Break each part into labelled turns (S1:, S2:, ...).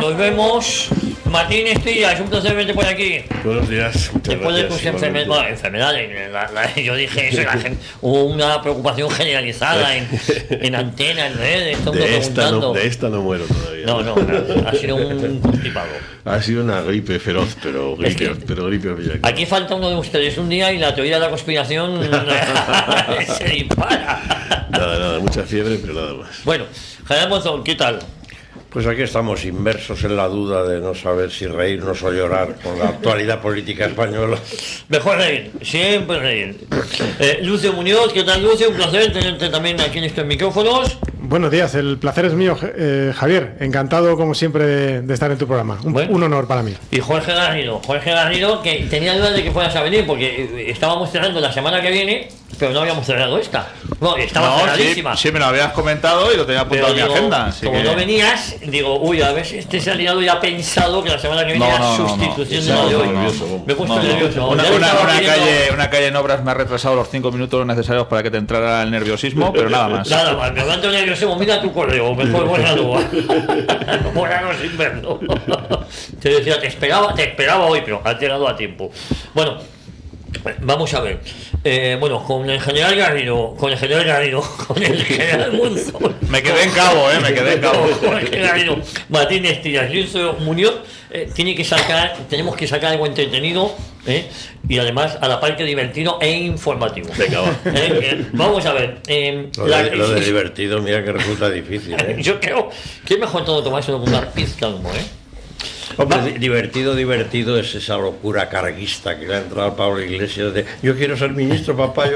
S1: nos vemos. Martín Estilla, es un placer verte por aquí.
S2: Buenos días.
S1: Después de tus enfermedades, yo dije eso, hubo una preocupación generalizada en antena, en redes, todo preguntando.
S2: De esta no muero todavía.
S1: No, ha sido un constipado.
S2: Ha sido una gripe feroz, pero gripe.
S1: Aquí falta uno de ustedes un día y la teoría de la conspiración se dispara.
S2: Nada, mucha fiebre, pero nada más.
S1: Bueno, Javier Monzón, ¿qué tal?
S3: Pues aquí estamos inmersos en la duda de no saber si reírnos o llorar con la actualidad política española.
S1: Mejor reír, siempre reír. Lucio Muñoz, ¿qué tal, Lucio? Un placer tenerte también aquí en estos micrófonos.
S4: Buenos días, el placer es mío, Javier. Encantado, como siempre, de estar en tu programa. Un honor para mí.
S1: Y Jorge Garrido, que tenía dudas de que fueras a venir, porque estábamos cerrando la semana que viene, pero no habíamos cerrado esta. No, estaba cerradísima.
S5: Sí, me lo habías comentado y lo tenía apuntado en mi agenda.
S1: Como no venías, digo, a ver si este se ha liado y ha pensado que la semana que viene era sustitución de la de hoy. Me he puesto nervioso.
S5: Una calle en obras me ha retrasado los 5 minutos necesarios para que te entrara el nerviosismo, pero nada más.
S1: Nada más, me aguanto nervioso. Mira tu correo, mejor bórralo. Bórralo sin verlo. Te decía, te esperaba hoy, pero ha llegado a tiempo. Bueno, vamos a ver. Con el general Garrido, con el general Monzón.
S5: Me quedé en cabo.
S1: Con el general Garrido, Martín Estilla, Lucio Muñoz, tenemos que sacar algo entretenido, y además a la parte divertido e informativo.
S2: Venga, va.
S1: Vamos a ver.
S3: Lo de divertido, mira que resulta difícil.
S1: Yo creo que es mejor todo tomárselo con una pizca de humor,
S3: Hombre, divertido es esa locura carguista que le ha entrado al Pablo Iglesias de yo quiero ser ministro, papá,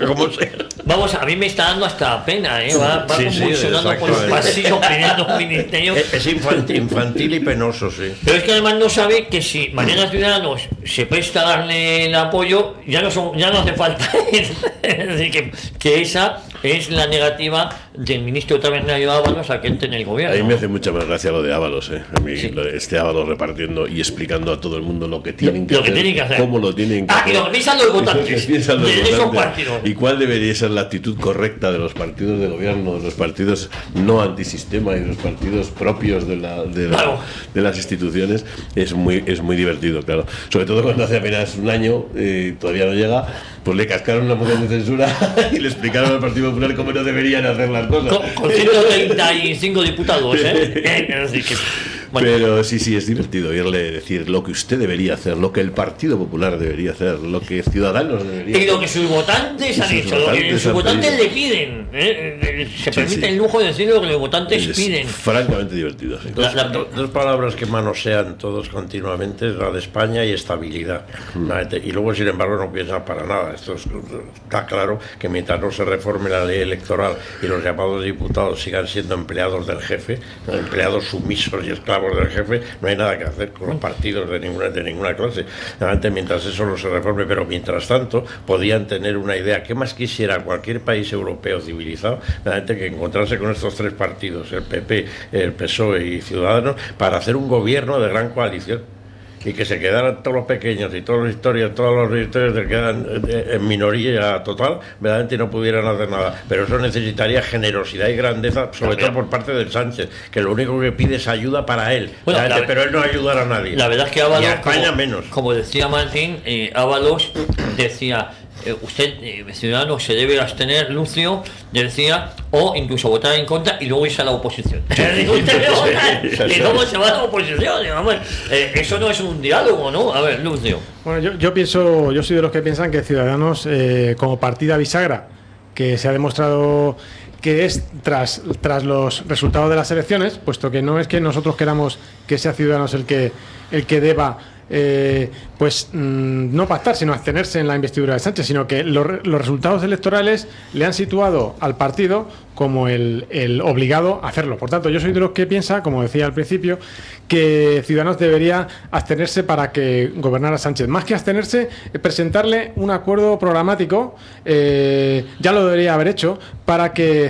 S3: como sea.
S1: Vamos, a mí me está dando hasta pena, va convulsionando por los pasillos pidiendo un ministerio.
S3: Es infantil y penoso, sí.
S1: Pero es que además no sabe que si mañana Ciudadanos se presta a darle el apoyo, ya no hace falta. Es decir, que esa es la negativa del ministro otra vez Nayo Ábalos a que entre en el gobierno.
S2: A mí me hace mucha más gracia lo de Ábalos, A mí
S1: sí.
S2: Este Ábalos repartiendo y explicando a todo el mundo lo que tienen que hacer, cómo lo tienen que hacer.
S1: Y lo que piensan los votantes de esos partidos.
S2: Y cuál debería ser la actitud correcta de los partidos de gobierno, de los partidos no antisistema y de los partidos propios de las instituciones. Es muy divertido, claro. Sobre todo cuando hace apenas un año, todavía no llega, pues le cascaron una moción de censura y le explicaron al Partido Popular cómo no deberían hacer las cosas.
S1: Con 135 diputados, Así que, bueno.
S2: Pero sí, es divertido oírle decir lo que usted debería hacer, lo que el Partido Popular debería hacer, lo que Ciudadanos deberían hacer.
S1: Y lo que sus votantes han hecho, lo que sus votantes le piden. Se permite el lujo de decir lo que los votantes piden.
S2: Francamente divertido, sí.
S3: Dos palabras que manosean todos continuamente es la de España y estabilidad. Y luego, sin embargo, no piensan para nada. Esto está claro que mientras no se reforme la ley electoral y los llamados diputados sigan siendo empleados del jefe, empleados sumisos y esclavos del jefe, no hay nada que hacer con los partidos de ninguna clase. Mientras eso no se reforme, pero mientras tanto podían tener una idea. ¿Qué más quisiera cualquier país europeo civilizado que encontrarse con estos tres partidos, el PP, el PSOE y Ciudadanos, para hacer un gobierno de gran coalición? Y que se quedaran todos los pequeños y todos los historias se quedan en minoría total, verdaderamente no pudieran hacer nada. Pero eso necesitaría generosidad y grandeza, sobre todo por parte del Sánchez, que lo único que pide es ayuda para él. Pero él no ayudará a nadie.
S1: La verdad es que Ábalos,
S3: y a España menos.
S1: Como decía Martín, Ábalos decía, usted, Ciudadanos, se debe abstener, Lucio, decía, o incluso votar en contra y luego irse a la oposición. Y luego se va a la oposición. Eso no es un diálogo, ¿no? A ver, Lucio.
S4: Bueno, yo soy de los que piensan que Ciudadanos, como partida bisagra, que se ha demostrado que es tras los resultados de las elecciones, puesto que no es que nosotros queramos que sea Ciudadanos el que deba no pactar, sino abstenerse en la investidura de Sánchez, sino que los resultados electorales le han situado al partido como el obligado a hacerlo. Por tanto, yo soy de los que piensa, como decía al principio, que Ciudadanos debería abstenerse para que gobernara Sánchez. Más que abstenerse, presentarle un acuerdo programático, ya lo debería haber hecho, para que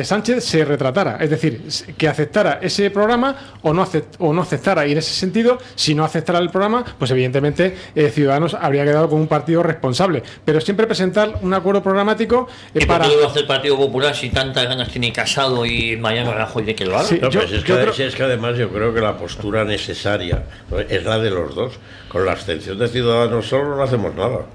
S4: Sánchez se retratara. Es decir, que aceptara ese programa o no aceptara. Y en ese sentido, si no aceptara el programa, programa, pues evidentemente Ciudadanos habría quedado con un partido responsable. Pero siempre presentar un acuerdo programático
S1: ¿Y
S4: para...
S1: por qué lo hace el Partido Popular si tantas ganas tiene Casado y Mariano Rajoy de que lo haga?
S4: Sí.
S3: No,
S4: Yo-
S3: pues es,
S4: yo
S3: que,
S4: creo-
S3: si es que además yo creo que la postura necesaria es la de los dos. Con la abstención de Ciudadanos solo no hacemos nada.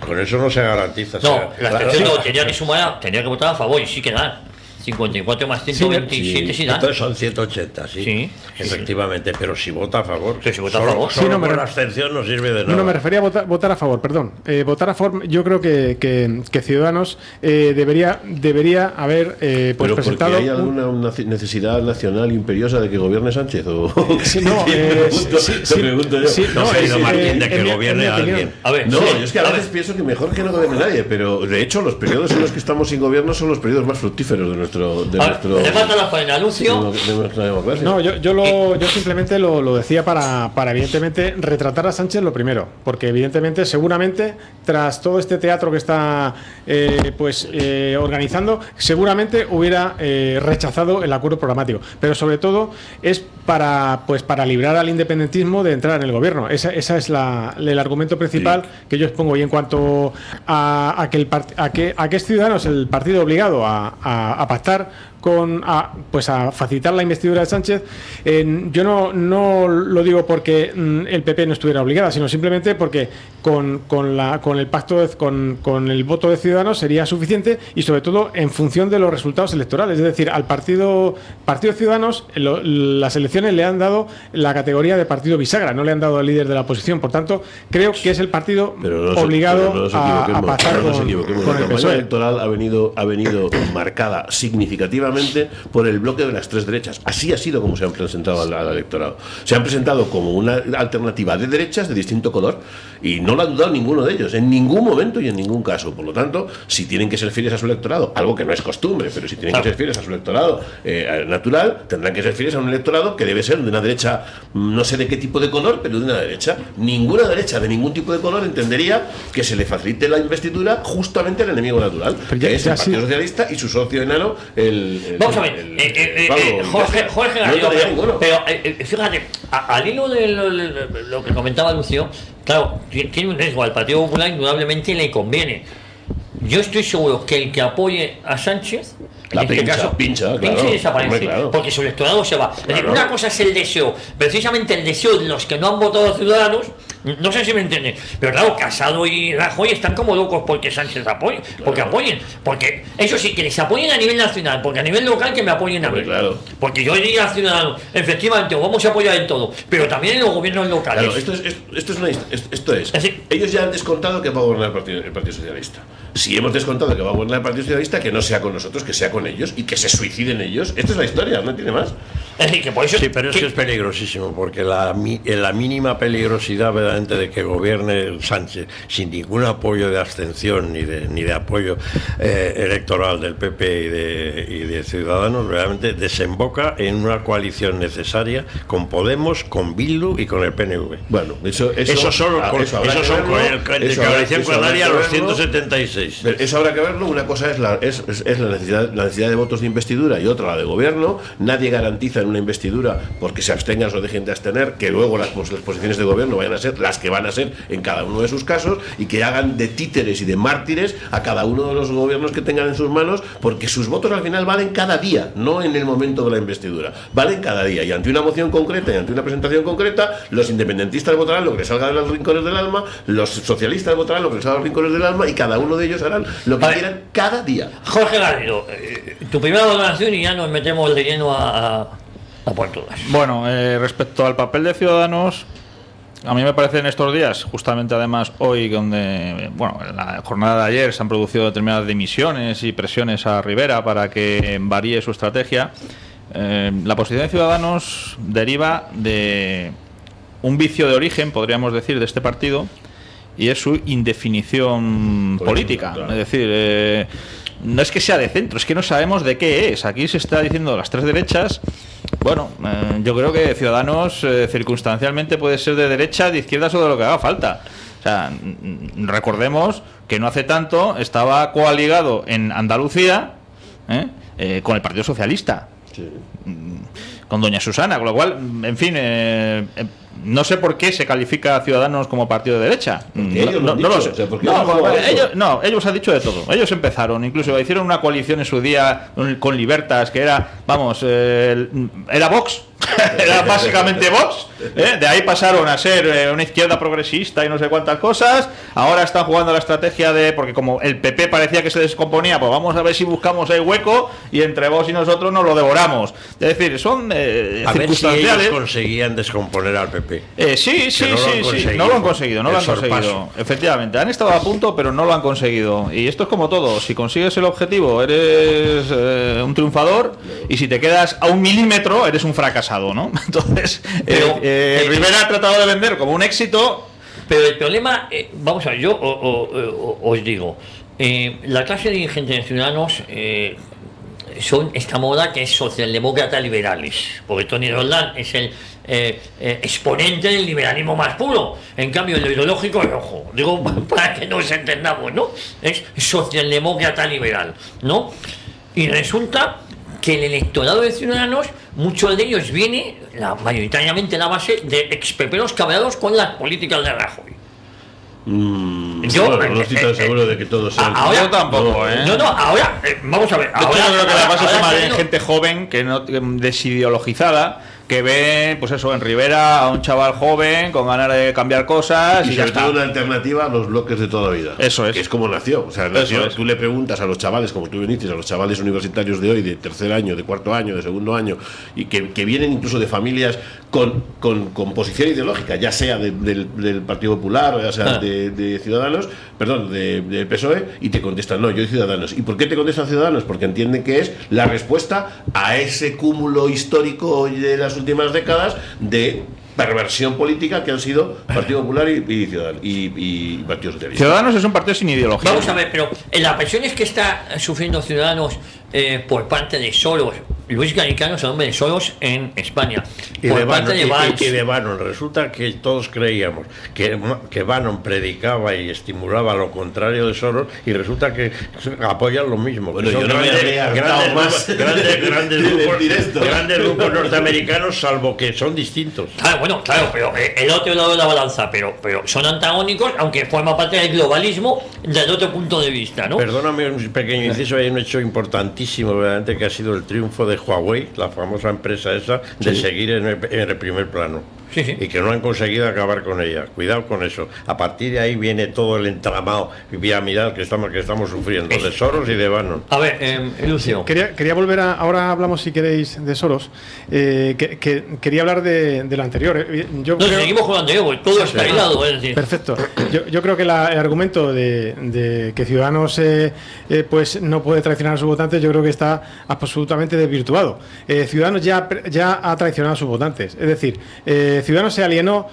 S3: Con eso no se garantiza.
S1: No,
S3: o sea,
S1: la abstención no, tenía que sumar, tenía que votar a favor y sí que dan. 54 más 127 sí dan.
S3: Entonces son 180, sí.
S1: Sí.
S3: Efectivamente, pero si vota a favor.
S1: Pero si vota a
S3: solo,
S1: favor.
S3: solo
S4: Sí, no,
S3: con
S4: me-
S3: la abstención no sirve de nada.
S4: No, me refería a votar a favor, perdón. Votar a favor, yo creo que Ciudadanos debería haber pues
S2: ¿Pero
S4: presentado...
S2: porque hay alguna necesidad nacional imperiosa de que gobierne Sánchez? ¿O?
S4: Sí, no,
S2: Te pregunto yo.
S4: sí,
S3: No, querido Martín, de que
S4: en mi
S3: gobierne
S4: opinión.
S3: alguien.
S1: A ver,
S2: No,
S1: sí,
S2: yo es que a veces pienso que mejor que no gobierne nadie, pero de hecho los periodos en los que estamos sin gobierno son los periodos más fructíferos de nuestro
S1: le falta la faena, Lucio.
S2: de nuestra democracia.
S4: No, yo simplemente lo decía para evidentemente retratar a Sánchez lo primero, porque evidentemente seguramente tras todo este teatro que está organizando, seguramente hubiera rechazado el acuerdo programático, pero sobre todo es para librar al independentismo de entrar en el gobierno. Esa es el argumento principal que yo expongo. Y en cuanto a que es Ciudadanos el partido obligado a pactar a facilitar la investidura de Sánchez, yo no lo digo porque el PP no estuviera obligada, sino simplemente porque con el pacto con el voto de Ciudadanos sería suficiente, y sobre todo en función de los resultados electorales. Es decir, al partido Ciudadanos las elecciones le han dado la categoría de partido bisagra, no le han dado al líder de la oposición. Por tanto, creo que es el partido obligado a pactar con
S2: la
S4: el
S2: campaña
S4: PSOE.
S2: electoral ha venido marcada significativamente por el bloque de las tres derechas. Así ha sido como se han presentado al electorado. Se han presentado como una alternativa de derechas de distinto color y no lo ha dudado ninguno de ellos, en ningún momento y en ningún caso. Por lo tanto, si tienen que ser fieles a su electorado, algo que no es costumbre, pero si tienen que ser fieles a su electorado natural, tendrán que ser fieles a un electorado que debe ser de una derecha, no sé de qué tipo de color, pero de una derecha. Ninguna derecha de ningún tipo de color entendería que se le facilite la investidura justamente al enemigo natural, que es el Partido Socialista y su socio enano,
S1: Vamos a ver, Jorge Garrido, pero fíjate, al hilo de lo que comentaba Lucio, claro, tiene un riesgo. Al Partido Popular indudablemente le conviene. Yo estoy seguro que el que apoye a Sánchez,
S2: La pincha, claro.
S1: y desaparece,
S2: Hombre, claro.
S1: porque su electorado se va. Es decir, una cosa es el deseo, precisamente el deseo de los que no han votado a Ciudadanos, no sé si me entienden, pero claro, Casado y Rajoy están como locos porque Sánchez apoye, porque apoyen, porque eso sí, que les apoyen a nivel nacional, porque a nivel local que me apoyen a mí.
S2: Claro.
S1: Porque yo diría a Ciudadanos, efectivamente, os vamos a apoyar en todo, pero también en los gobiernos locales.
S2: Claro, esto es.
S1: Así.
S2: Ellos ya han descontado que va a gobernar el Partido Socialista. Si hemos descontado que va a gobernar el Partido Socialista, que no sea con nosotros, que sea con ellos y que se suiciden ellos. Esta es la historia, no tiene más.
S1: Es decir, que por eso.
S3: Sí, pero es que es peligrosísimo, porque la mínima peligrosidad verdaderamente de que gobierne Sánchez sin ningún apoyo de abstención ni de apoyo electoral del PP y de Ciudadanos, realmente desemboca en una coalición necesaria con Podemos, con Bildu y con el PNV.
S2: Bueno, eso
S3: son coalición canaria los 176.
S2: Eso habrá que verlo. Una cosa es la necesidad de votos de investidura y otra la de gobierno. Nadie garantiza en una investidura, porque se abstengan o dejen de abstener, que luego las posiciones de gobierno vayan a ser las que van a ser en cada uno de sus casos, y que hagan de títeres y de mártires a cada uno de los gobiernos que tengan en sus manos, porque sus votos al final valen cada día, no en el momento de la investidura, valen cada día, y ante una moción concreta y ante una presentación concreta, los independentistas votarán lo que les salga de los rincones del alma, los socialistas votarán lo que les salga de los rincones del alma, y cada uno de ellos harán lo que quieran cada día.
S1: Jorge Garrido, tu primera valoración y ya nos metemos de lleno a Portugal.
S5: Bueno, respecto al papel de Ciudadanos, a mí me parece en estos días, justamente además hoy, donde, bueno, en la jornada de ayer se han producido determinadas dimisiones y presiones a Rivera para que varíe su estrategia, la posición de Ciudadanos deriva de un vicio de origen, podríamos decir, de este partido, y es su indefinición política. Claro. Es decir, no es que sea de centro, es que no sabemos de qué es. Aquí se está diciendo las tres derechas. Bueno, yo creo que Ciudadanos circunstancialmente puede ser de derecha, de izquierdas o de lo que haga falta. O sea, recordemos que no hace tanto estaba coaligado en Andalucía con el Partido Socialista. Sí. Con doña Susana, con lo cual, en fin, no sé por qué se califica a Ciudadanos como partido de derecha.
S2: Ellos lo han dicho,
S5: lo sé.
S2: o sea, ¿por qué no juegan eso?
S5: Ellos han dicho de todo. Ellos empezaron, incluso hicieron una coalición en su día con Libertas, que era, vamos, era Vox. Era básicamente Vox, ¿eh? De ahí pasaron a ser una izquierda progresista y no sé cuántas cosas. Ahora están jugando la estrategia de, porque como el PP parecía que se descomponía, pues vamos a ver si buscamos el hueco y entre Vox y nosotros nos lo devoramos. Es decir, son
S3: a ver si
S5: circunstanciales.
S3: ellos conseguían descomponer al PP.
S5: Sí, no lo han conseguido, Efectivamente, han estado a punto, pero no lo han conseguido. Y esto es como todo, si consigues el objetivo eres un triunfador, y si te quedas a 1 milímetro eres un fracasado, ¿no? Entonces, Rivera ha tratado de vender como un éxito.
S1: Pero el problema, vamos a ver, yo os digo, la clase dirigente de Ciudadanos son esta moda que es socialdemócrata liberales, porque Tony Roldán es el exponente del liberalismo más puro. En cambio, el ideológico es rojo, digo, para que nos entendamos, ¿no? Es socialdemócrata liberal, ¿no? Y resulta que el electorado de Ciudadanos, muchos de ellos viene mayoritariamente la base de expeperos cabreados con las políticas de Rajoy.
S2: Yo no estoy tan seguro de que todos sean.
S5: Yo tampoco, ¿eh?
S1: No, ahora, vamos a ver.
S5: Yo creo que la base es más bien
S1: tenido...
S5: gente joven, que no desideologizada, que ve, pues eso, en Rivera a un chaval joven con ganas de cambiar cosas
S2: y
S5: ya
S2: sobre
S5: está.
S2: todo una alternativa a los bloques de toda la vida.
S5: Eso es.
S2: Que es como nació. O sea, tú le preguntas a los chavales, como tú bien dices, a los chavales universitarios de hoy, de tercer año, de cuarto año, de segundo año, y que vienen incluso de familias con posición ideológica, ya sea del Partido Popular o ya sea de Ciudadanos, perdón, del PSOE, y te contestan, no, yo soy Ciudadanos. ¿Y por qué te contestan Ciudadanos? Porque entienden que es la respuesta a ese cúmulo histórico de las últimas décadas de perversión política que han sido Partido Popular y Ciudadanos y Partido Socialista.
S5: Ciudadanos es un partido sin ideología.
S1: Vamos a ver, pero en las presiones que está sufriendo Ciudadanos por parte de Soros, Luis Garicano es el hombre de Soros en España,
S3: y
S1: por
S3: de
S1: parte de Valls.
S3: Y de Bannon. Resulta que todos creíamos que Bannon predicaba y estimulaba lo contrario de Soros, y resulta que apoyan lo mismo.
S2: Bueno, yo no me habría hartado más
S3: grandes grupos norteamericanos, salvo que son distintos.
S1: Claro, pero el otro lado de la balanza, pero son antagónicos, aunque forma parte del globalismo del otro punto de vista, ¿no?
S3: Perdóname un pequeño inciso, hay un hecho importantísimo, verdaderamente, que ha sido el triunfo de Huawei, la famosa empresa esa, de seguir en el primer plano.
S1: Sí.
S3: Y que no han conseguido acabar con ella. Cuidado con eso. A partir de ahí viene todo el entramado piramidal que estamos sufriendo, de Soros y de Bannon.
S1: A ver, Lucio.
S4: Quería volver ahora hablamos, si queréis, de Soros. Quería hablar de lo anterior.
S1: Seguimos con lo anterior, porque todo está aislado. Es decir.
S4: Perfecto. Yo creo que el argumento de que Ciudadanos pues no puede traicionar a sus votantes, yo creo que está absolutamente desvirtuado. Ciudadanos ya ha traicionado a sus votantes. Es decir, Ciudadanos se alienó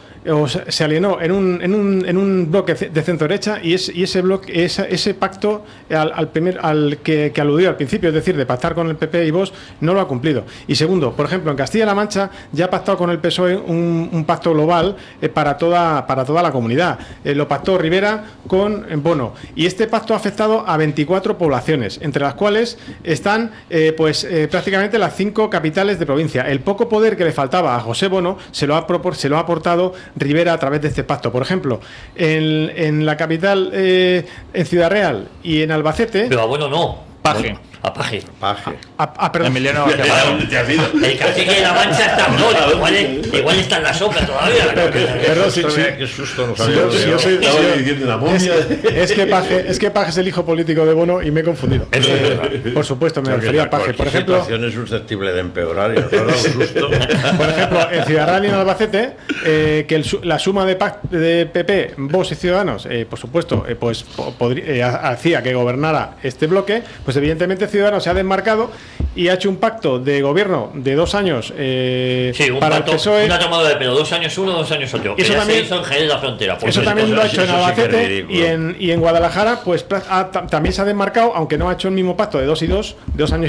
S4: en un bloque de centro derecha, y ese bloque, ese pacto al que aludió al principio, es decir, de pactar con el PP y Vox, no lo ha cumplido. Y segundo, por ejemplo, en Castilla-La Mancha ya ha pactado con el PSOE un pacto global para toda la comunidad. Lo pactó Rivera con Bono, y este pacto ha afectado a 24 poblaciones, entre las cuales están prácticamente las 5 capitales de provincia. El poco poder que le faltaba a José Bono se lo ha aportado Rivera a través de este pacto. Por ejemplo, en la capital, en Ciudad Real y en Albacete.
S1: Pero bueno, no.
S5: Paje.
S1: A Paje.
S4: Perdón.
S5: Emiliano
S1: El Castilla y la Mancha está igual está en la sombra todavía.
S4: Perdón,
S3: Qué susto nos ha dado.
S4: Es que Paje es el hijo político de Bono y me he confundido. Por supuesto, me refería a Paje. Por ejemplo,
S3: la situación es susceptible de empeorar y nos ha dado un susto.
S4: Por ejemplo, en Ciudad Real y en Albacete, que la suma de PP, Vox y Ciudadanos, por supuesto, hacía que gobernara este bloque, pues evidentemente Ciudadanos se ha desmarcado y ha hecho un pacto de gobierno de 2 años para el PSOE.
S1: Una tomada de pelo, 2 años uno, 2 años otro.
S4: Eso también,
S1: se hizo en Jerez de la Frontera.
S4: Eso también lo ha hecho en Albacete y en Guadalajara, pues también se ha desmarcado, aunque no ha hecho el mismo pacto de 2 años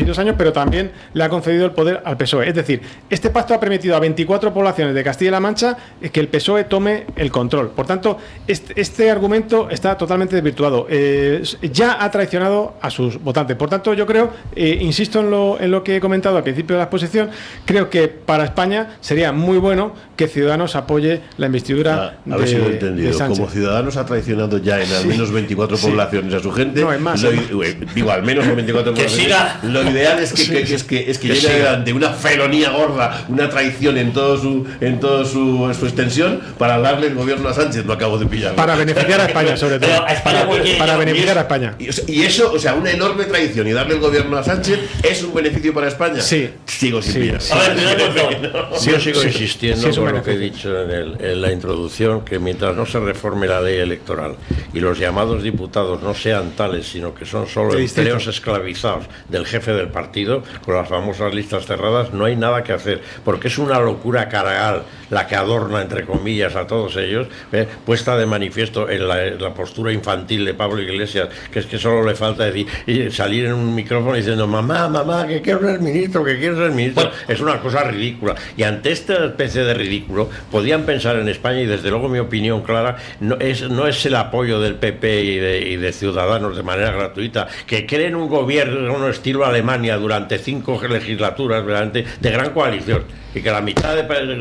S4: y 2 años, pero también le ha concedido el poder al PSOE. Es decir, este pacto ha permitido a 24 poblaciones de Castilla-La Mancha que el PSOE tome el control. Por tanto, este argumento está totalmente desvirtuado. Ya ha traicionado a sus votantes. Por tanto, yo creo, insisto en lo que he comentado al principio de la exposición, creo que para España sería muy bueno que Ciudadanos apoye la investidura
S2: a ver si lo he
S4: de
S2: entendido.
S4: Sánchez.
S2: Como Ciudadanos ha traicionado ya en al menos 24 poblaciones a su gente,
S4: No, es más,
S2: digo, al menos en 24
S1: Que
S2: poblaciones,
S1: siga.
S2: lo ideal es que llegue adelante una felonía gorda, una traición en todo su extensión para darle el gobierno a Sánchez. No acabo de pillarlo.
S4: Para beneficiar a España, sobre todo.
S1: Pero a España, porque-
S4: Para beneficiar a España.
S2: Y eso, o sea, una enorme traición y darle el gobierno a Sánchez es un beneficio para España.
S4: Sí.
S2: Sigo sin
S4: Sí.
S2: pillar.
S1: A ver, cuidado.
S3: Yo sigo insistiendo
S4: sí, es un
S3: con lo que he
S4: beneficio.
S3: dicho en la introducción, que mientras no se reforme la ley electoral y los llamados diputados no sean tales, sino que son solo
S4: De distrito.
S3: empleos esclavizados del jefe del partido, con las famosas listas cerradas, no hay nada que hacer, porque es una locura cargal la que adorna, entre comillas, a todos ellos, puesta de manifiesto en la postura infantil de Pablo Iglesias, que es que solo le falta decir, y salir en un micrófono diciendo, mamá, que quiero ser ministro, que quiero ser ministro.
S1: Bueno.
S3: Es una cosa ridícula. Y ante esta especie de ridículo, podían pensar en España, y desde luego mi opinión clara, no es el apoyo del PP y de Ciudadanos de manera gratuita, que creen un gobierno estilo Alemania durante 5 legislaturas realmente de gran coalición, y que la mitad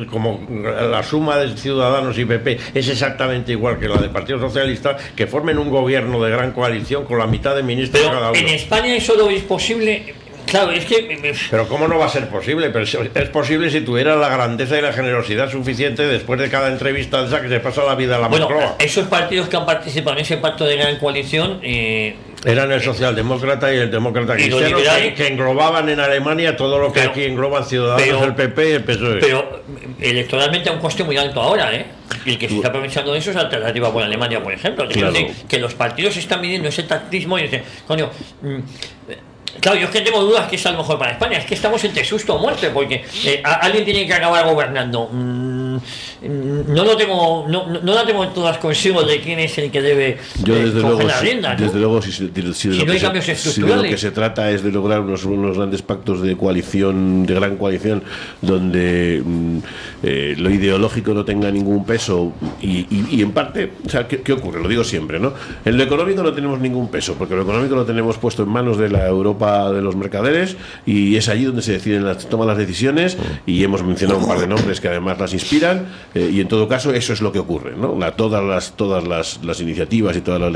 S3: como la suma de Ciudadanos y PP es exactamente igual que la del Partido Socialista, que formen un gobierno de gran coalición con la mitad de ministros cada
S1: Pero
S3: uno.
S1: en España eso lo es posible. Claro, es que.
S3: Pero ¿cómo no va a ser posible? Pero es posible si tuviera la grandeza y la generosidad suficiente después de cada entrevista de esa que se pasa la vida a la
S1: Bueno,
S3: Moncloa.
S1: esos partidos que han participado en ese pacto de gran coalición.
S3: Eran el socialdemócrata y el demócrata
S1: Y los
S3: cristiano,
S1: liberales.
S3: que englobaban en Alemania todo lo que
S1: Pero-
S3: aquí engloban Ciudadanos,
S1: pero-
S3: el PP y el PSOE.
S1: Pero electoralmente a un coste muy alto ahora, ¿eh? Y el que se está aprovechando de eso es Alternativa por Alemania, por ejemplo.
S2: Claro.
S1: Que los partidos están midiendo ese tactismo y dicen, coño. Claro, yo es que tengo dudas que es a lo mejor para España. Es que estamos entre susto o muerte, porque alguien tiene que acabar gobernando. No lo tengo, no la tengo todas consigo de quién es el que debe
S2: Yo desde
S1: coger
S2: luego,
S1: la rienda, ¿no?
S2: desde luego, si
S1: no hay cambios
S2: de lo
S1: estructurales.
S2: que se trata es de lograr unos grandes pactos de coalición, de gran coalición, donde lo ideológico no tenga ningún peso y en parte, o sea, ¿qué ocurre? Lo digo siempre, ¿no? En lo económico no tenemos ningún peso, porque lo económico lo tenemos puesto en manos de la Europa de los mercaderes y es allí donde se toman las decisiones, y hemos mencionado un par de nombres que además las inspiran, y en todo caso eso es lo que ocurre, ¿no? Todas las iniciativas y toda la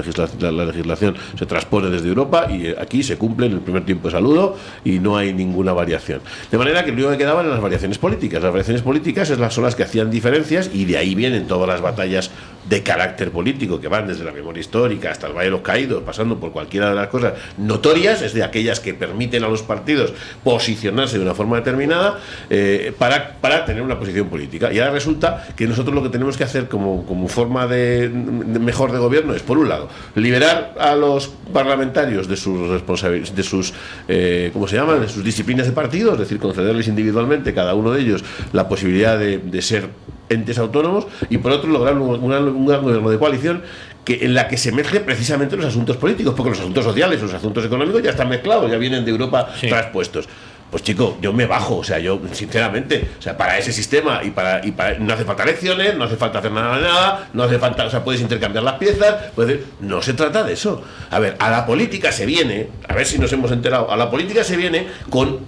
S2: legislación se transpone desde Europa y aquí se cumple en el primer tiempo de saludo y no hay ninguna variación. De manera que lo único que quedaban eran las variaciones políticas. Las variaciones políticas son las que hacían diferencias, y de ahí vienen todas las batallas de carácter político que van desde la memoria histórica hasta el Valle de los Caídos, pasando por cualquiera de las cosas notorias, es de aquellas que permiten a los partidos posicionarse de una forma determinada para tener una posición política. Y ahora resulta que nosotros lo que tenemos que hacer como forma de mejor de gobierno es, por un lado, liberar a los parlamentarios de sus responsabilidades, de sus ¿cómo se llaman? De sus disciplinas de partido, es decir, concederles individualmente cada uno de ellos la posibilidad de ser entes autónomos, y por otro lograr un gran gobierno de coalición en la que se mezclen precisamente los asuntos políticos, porque los asuntos sociales, los asuntos económicos ya están mezclados, ya vienen de Europa traspuestos. Pues chico, yo me bajo, o sea, yo sinceramente, o sea, para ese sistema y para no hace falta elecciones, no hace falta hacer nada, no hace falta, o sea, puedes intercambiar las piezas, no se trata de eso. A ver, a la política se viene, a ver si nos hemos enterado, a la política se viene con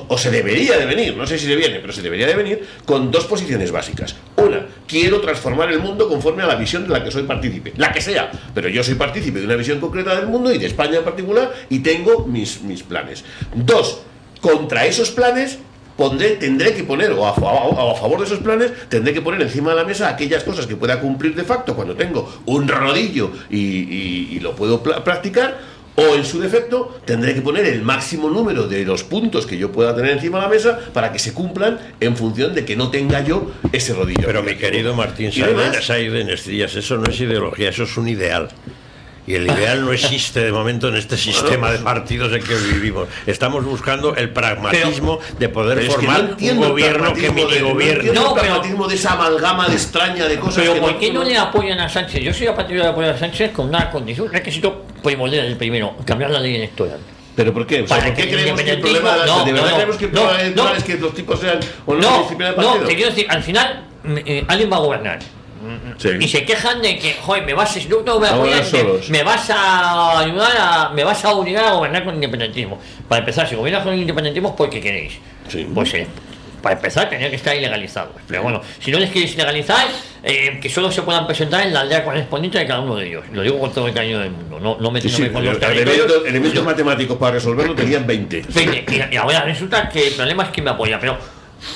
S2: o se debería de venir, no sé si se viene, pero se debería de venir con dos posiciones básicas. Una, quiero transformar el mundo conforme a la visión de la que soy partícipe, la que sea, pero yo soy partícipe de una visión concreta del mundo y de España en particular, y tengo mis planes. Dos, contra esos planes tendré que poner, o a favor de esos planes, tendré que poner encima de la mesa aquellas cosas que pueda cumplir de facto cuando tengo un rodillo y lo puedo practicar, o en su defecto tendré que poner el máximo número de los puntos que yo pueda tener encima de la mesa para que se cumplan en función de que no tenga yo ese rodillo.
S3: Pero mi querido Martín Saiden Estrillas, eso no es ideología, eso es un ideal. Y el ideal no existe de momento en este sistema de partidos en que vivimos. Estamos buscando el pragmatismo de poder formar un gobierno que mini-gobierne.
S2: No, el pragmatismo de esa amalgama de extraña de cosas.
S1: Pero ¿por qué no le apoyan a Sánchez? Yo soy a partir de apoyar a Sánchez con una condición, un requisito primordial, el primero, cambiar la ley electoral.
S2: ¿Pero por qué? O sea, ¿por qué creemos que el problema de verdad creemos que el problema es que los tipos sean o no disciplina de partido?
S1: No, te quiero decir, al final alguien va a gobernar.
S2: Sí.
S1: Y se quejan de que, joder, me vas
S2: Ahora solos.
S1: me vas a ayudar me vas a obligar a gobernar con independentismo. Para empezar, si gobiernas con independentismo es porque queréis.
S2: Sí.
S1: Pues para empezar tenía que estar ilegalizados. Pero bueno, si no les queréis legalizar, que solo se puedan presentar en la aldea correspondiente de cada uno de ellos. Lo digo con todo el cariño del mundo, no metiéndome con los territorios.
S2: Elementos matemáticos para resolverlo tenían 20.
S1: Y ahora resulta que el problema es que me apoya. Pero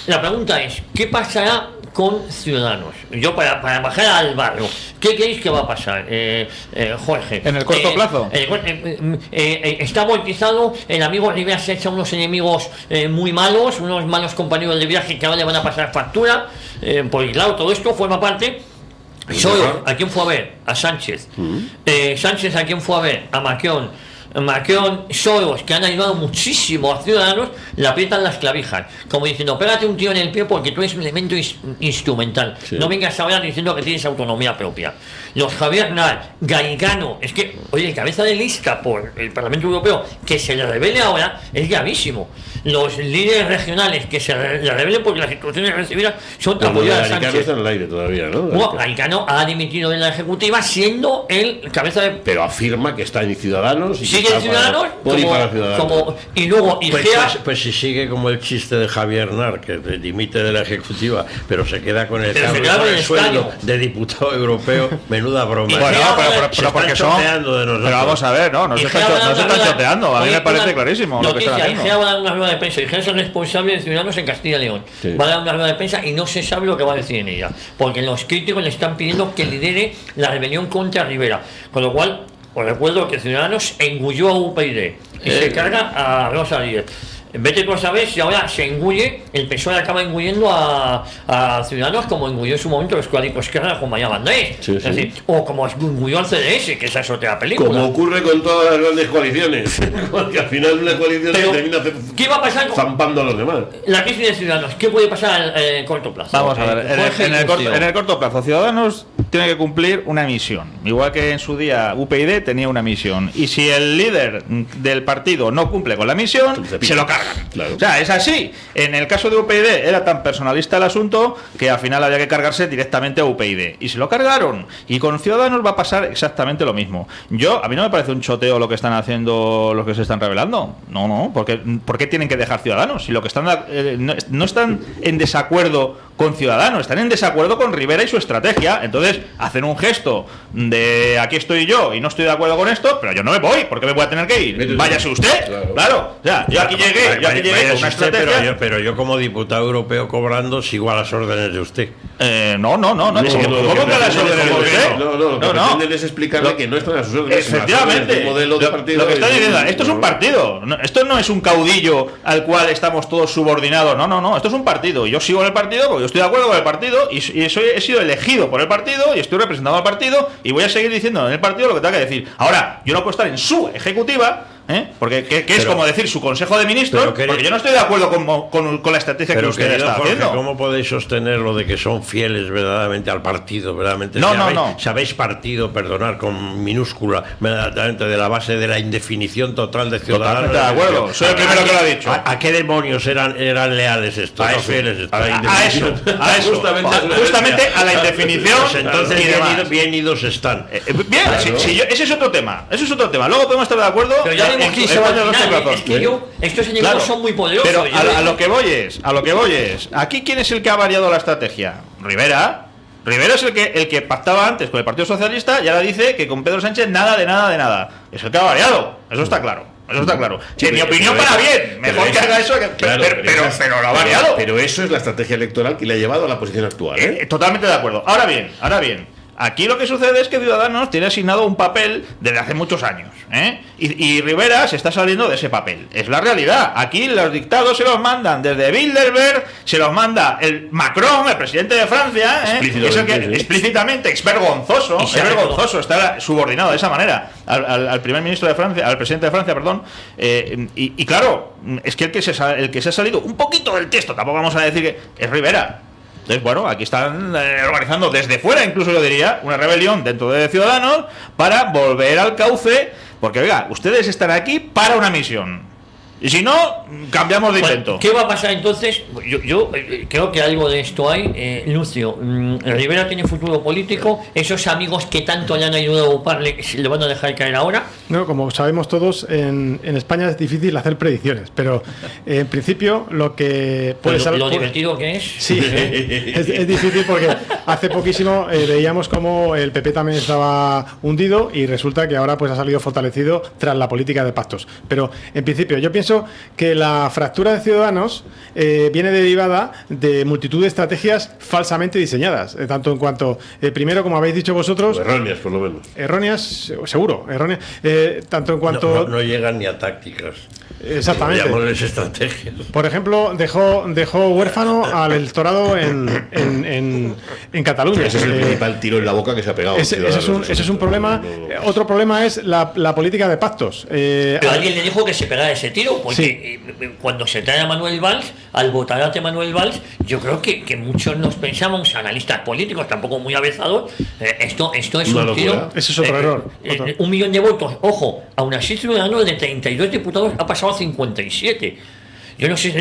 S1: la pregunta es, ¿qué pasará con Ciudadanos? Yo para bajar al barrio, ¿qué creéis que va a pasar, Jorge?
S5: En el corto plazo.
S1: Está bautizado, el amigo Rivera se echa unos enemigos muy malos, unos malos compañeros de viaje que ahora le van a pasar factura, porque claro, todo esto forma parte. Soros, ¿a quién fue a ver? A Sánchez. Sánchez, ¿a quién fue a ver? A Macron, Soros, que han ayudado muchísimo a Ciudadanos, le aprietan las clavijas, como diciendo, pégate un tío en el pie porque tú eres un elemento instrumental. Sí. No vengas ahora diciendo que tienes autonomía propia. Los Javier Nal, Garicano, es que, oye, cabeza de lista por el Parlamento Europeo, que se le revele ahora, es gravísimo. Los líderes regionales que se le revelen porque las instrucciones recibidas son apoyadas a Sánchez.
S2: Garicano está en el aire todavía, ¿no?
S1: Bueno, Garicano ha dimitido de la Ejecutiva siendo el cabeza de...
S2: Pero afirma que está en Ciudadanos y
S1: sigue en Ciudadanos y luego
S3: pues si sigue como el chiste de Javier Nar, que dimite de la Ejecutiva pero se queda con el sueldo de diputado europeo, menuda broma.
S5: Bueno, pero porque son... Pero vamos a ver, no se están choteando, a mí me parece clarísimo lo que están haciendo.
S1: Igea va a dar una rueda de prensa, Igea es el responsable de Ciudadanos en Castilla y León, va a dar una rueda de prensa y no se sabe lo que va a decir en ella, porque los críticos le están pidiendo que lidere la rebelión contra Rivera, con lo cual os recuerdo que Ciudadanos engulló a UPyD y se carga a Rosa Díez. Vete tú a saber si ahora se engulle, el PSOE acaba engullendo a Ciudadanos como engulló en su momento los Cuadricos Esquerra con María Bandés. Es decir, o como engulló al CDS, que esa es otra película.
S2: Como ocurre con todas las grandes coaliciones, porque al final una coalición termina
S1: ¿qué va a pasar
S2: zampando a los demás?
S1: La crisis de Ciudadanos, ¿qué puede pasar en corto plazo?
S5: Vamos a ver, en el corto plazo, Ciudadanos tiene que cumplir una misión, igual que en su día UPyD tenía una misión, y si el líder del partido no cumple con la misión, se lo cargan.
S2: Claro.
S5: O sea, es así. En el caso de UPyD era tan personalista el asunto que al final había que cargarse directamente a UPyD, y se lo cargaron. Y con Ciudadanos va a pasar exactamente lo mismo. A mí no me parece un choteo lo que están haciendo los que se están rebelando. No, ¿por qué tienen que dejar Ciudadanos? Si lo que están no están en desacuerdo con Ciudadanos, están en desacuerdo con Rivera y su estrategia. Entonces hacen un gesto de aquí estoy yo y no estoy de acuerdo con esto, pero yo no me voy, porque me voy a tener que ir. Váyase usted, claro. O sea, yo aquí llegué con una estrategia.
S3: Pero yo como diputado europeo cobrando sigo a las órdenes de usted.
S5: No, ¿cómo que a las órdenes de usted?
S2: Lo que pretenden es explicarle que no están a sus órdenes.
S5: Efectivamente.
S2: Modelo de partido
S5: lo que está diciendo, esto es un partido. Esto no es un caudillo al cual estamos todos subordinados. No. Esto es un partido. Yo sigo en el partido porque yo estoy de acuerdo con el partido y he sido elegido por el partido y estoy representando al partido y voy a seguir diciendo en el partido lo que tenga que decir. Ahora, yo no puedo estar en su ejecutiva, porque es como decir su consejo de ministros, porque yo no estoy de acuerdo con la estrategia que usted está haciendo.
S3: ¿Cómo podéis sostener lo de que son fieles verdaderamente al partido? Verdaderamente sabéis partido, perdonar con minúscula, verdaderamente de la base de la indefinición total de Ciudadanos.
S5: Totalmente de acuerdo, soy el primero que lo ha dicho.
S3: ¿A qué demonios eran leales estos?
S5: A eso. Justamente a la indefinición.
S3: Pues entonces bien idos están.
S5: Bien, ese es otro tema. Luego podemos estar de acuerdo.
S1: Estos enemigos son muy poderosos.
S5: Pero a lo que voy es, aquí ¿quién es el que ha variado la estrategia? Rivera es el que pactaba antes con el Partido Socialista y ahora dice que con Pedro Sánchez nada de nada. Es el que ha variado, eso está claro. Si en mi opinión para bien, mejor que haga eso, pero lo ha variado.
S2: Pero eso es la estrategia electoral que le ha llevado a la posición actual.
S5: Totalmente de acuerdo. Ahora bien. Aquí lo que sucede es que Ciudadanos tiene asignado un papel desde hace muchos años, y Rivera se está saliendo de ese papel. Es la realidad. Aquí los dictados se los mandan desde Bilderberg, se los manda el Macron, el presidente de Francia, que es el que explícitamente es vergonzoso, estar subordinado de esa manera al primer ministro de Francia, al presidente de Francia, perdón. Y claro, es que el que se ha salido un poquito del texto, tampoco vamos a decir que es Rivera. Entonces, bueno, aquí están organizando desde fuera, incluso yo diría, una rebelión dentro de Ciudadanos para volver al cauce, porque, oiga, ustedes están aquí para una misión. Y si no, cambiamos de invento.
S1: ¿Qué va a pasar entonces? Yo creo que algo de esto hay. Lucio, ¿Rivera tiene futuro político? ¿Esos amigos que tanto le han ayudado a ocuparle le van a dejar caer ahora?
S4: No, como sabemos todos, en España es difícil hacer predicciones, pero en principio lo que puede ser...
S1: ¿Lo divertido que es?
S4: Sí, es difícil porque hace poquísimo veíamos cómo el PP también estaba hundido y resulta que ahora pues ha salido fortalecido tras la política de pactos. Pero en principio yo pienso que la fractura de Ciudadanos viene derivada de multitud de estrategias falsamente diseñadas, tanto en cuanto, primero, como habéis dicho vosotros...
S2: O erróneas, por lo menos.
S4: Erróneas, seguro, erróneas. Tanto en cuanto...
S3: No llegan ni a tácticas.
S4: Exactamente.
S3: Llamamos estrategias.
S4: Por ejemplo, dejó huérfano al electorado en Cataluña.
S2: Ese es el principal tiro en la boca que se ha pegado.
S4: Ese es un problema. Otro problema es la política de pactos.
S1: Pero alguien le dijo que se pegara ese tiro, porque cuando se trae a Manuel Valls, al votarate Manuel Valls, yo creo que muchos nos pensamos, analistas políticos, tampoco muy avezados, esto es un tiro.
S4: Ese es otro error.
S1: 1 millón de votos, ojo, aún así Ciudadanos de 32 diputados ha pasado a 57. Yo no sé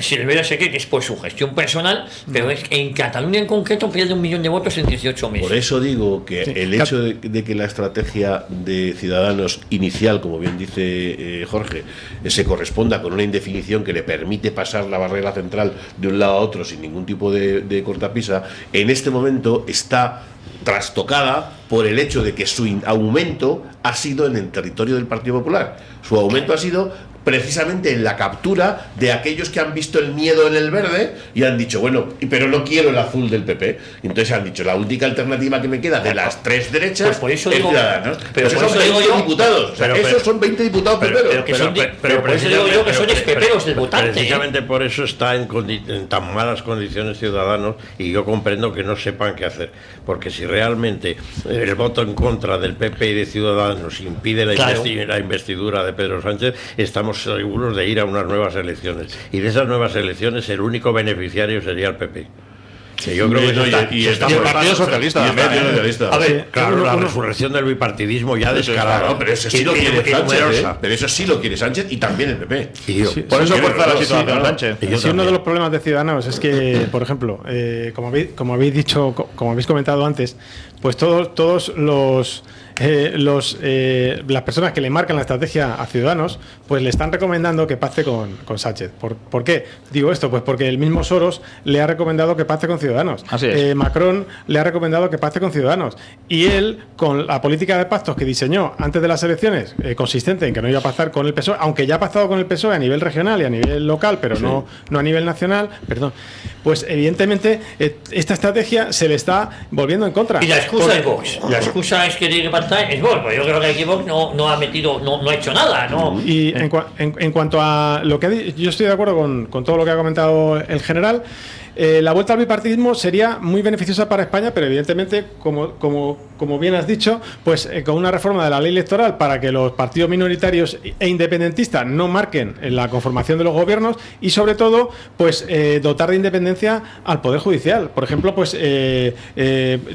S1: si Rivera se cree que es por su gestión personal, pero es que en Cataluña en concreto pierde 1 millón de votos en 18 meses.
S2: Por eso digo que el hecho de que la estrategia de Ciudadanos inicial, como bien dice Jorge, se corresponda con una indefinición que le permite pasar la barrera central de un lado a otro sin ningún tipo de cortapisa, en este momento está trastocada por el hecho de que su aumento ha sido en el territorio del Partido Popular. Su aumento ha sido precisamente en la captura de aquellos que han visto el miedo en el verde y han dicho, bueno, pero no quiero el azul del PP. Entonces han dicho, la única alternativa que me queda de las tres derechas
S1: pues por eso
S2: es
S1: digo,
S2: Ciudadanos.
S1: Pero
S2: pues
S1: por
S2: esos
S1: eso
S2: son 20
S1: digo yo,
S2: diputados. O sea, esos son 20 diputados peperos.
S1: Pero por eso digo yo que son espeperos del votante.
S3: Precisamente por eso está en tan malas condiciones Ciudadanos, y yo comprendo que no sepan qué hacer. Porque si realmente el voto en contra del PP y de Ciudadanos impide la investidura de Pedro Sánchez, estamos seguros de ir a unas nuevas elecciones, y de esas nuevas elecciones el único beneficiario sería el PP. Que yo creo que
S5: y el Partido Socialista también.
S1: A ver,
S3: claro, la resurrección del bipartidismo ya descarada.
S2: No, pero eso sí lo quiere Sánchez, pero eso sí lo quiere Sánchez y también el PP.
S5: Por eso fuerza la situación, Sánchez.
S4: Sí, uno de los problemas de Ciudadanos es que, por ejemplo, como habéis dicho, como habéis comentado antes, pues todos las personas que le marcan la estrategia a Ciudadanos, pues le están recomendando que pacte con Sánchez. ¿Por qué digo esto? Pues porque el mismo Soros le ha recomendado que pacte con Ciudadanos.
S5: Así es.
S4: Macron le ha recomendado que pacte con Ciudadanos. Y él, con la política de pactos que diseñó antes de las elecciones, consistente en que no iba a pactar con el PSOE, aunque ya ha pactado con el PSOE a nivel regional y a nivel local, pero no a nivel nacional, pues evidentemente esta estrategia se le está volviendo en contra.
S1: Y la excusa es Vox. La excusa es que tiene que pactar es Vox. Pues yo creo que aquí Vox no ha hecho nada, ¿no?
S4: Y en cuanto a lo que yo estoy de acuerdo con todo lo que ha comentado el general. La vuelta al bipartidismo sería muy beneficiosa para España, pero evidentemente, como bien has dicho, pues con una reforma de la ley electoral para que los partidos minoritarios e independentistas no marquen en la conformación de los gobiernos, y sobre todo, pues dotar de independencia al Poder Judicial. Por ejemplo, pues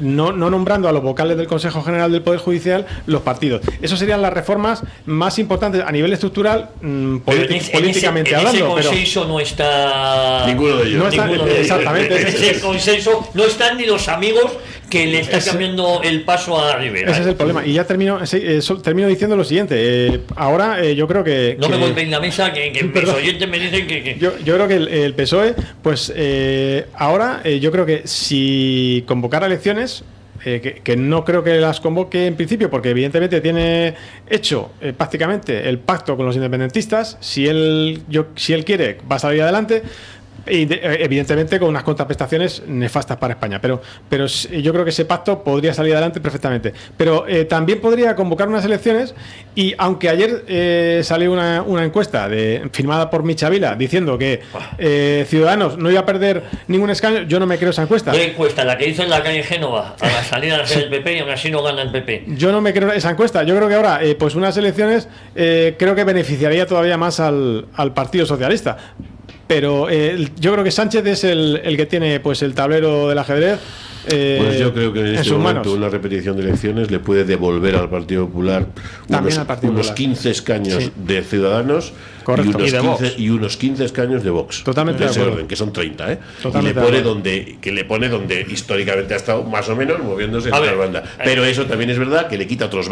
S4: no nombrando a los vocales del Consejo General del Poder Judicial los partidos. Esas serían las reformas más importantes a nivel estructural, políticamente hablando.
S1: En ese consenso no está
S2: ninguno de ellos.
S4: Exactamente.
S1: En ese consenso no están ni los amigos que le están cambiando el paso a Rivera.
S4: Ese es el problema. Y ya termino diciendo lo siguiente. Ahora yo creo que...
S1: No me golpeen la mesa, que mis oyentes me dicen que...
S4: Yo creo que el PSOE, pues ahora yo creo que si convocara elecciones... que no creo que las convoque en principio, porque evidentemente tiene hecho prácticamente el pacto con los independentistas. Si él quiere, va a salir adelante. Y evidentemente con unas contraprestaciones nefastas para España, pero yo creo que ese pacto podría salir adelante perfectamente. Pero también podría convocar unas elecciones, y aunque ayer salió una encuesta firmada por Michavila diciendo que Ciudadanos no iba a perder ningún escaño, yo no me creo esa encuesta.
S1: ¿Qué encuesta? La que hizo en la calle Génova a la salida del PP, y aún así no gana el PP.
S4: Yo no me creo esa encuesta. Yo creo que ahora pues unas elecciones creo que beneficiaría todavía más al Partido Socialista. Pero yo creo que Sánchez es el que tiene pues el tablero del ajedrez
S2: Pues yo creo que en este
S4: sus
S2: momento
S4: manos.
S2: una repetición de elecciones le puede devolver al Partido Popular
S4: También al Partido
S2: unos
S4: Popular.
S2: 15 escaños
S4: Sí.
S2: de Ciudadanos
S4: Correcto.
S5: Y de Vox.
S2: y unos 15 escaños de Vox.
S4: Totalmente
S2: de
S4: de
S2: ese
S4: acuerdo.
S2: orden, que son 30, ¿eh?
S4: Totalmente
S2: y le pone
S4: de acuerdo.
S2: donde históricamente ha estado más o menos moviéndose en
S1: A
S2: la
S1: ver,
S2: banda. Pero eso también es verdad que le quita otros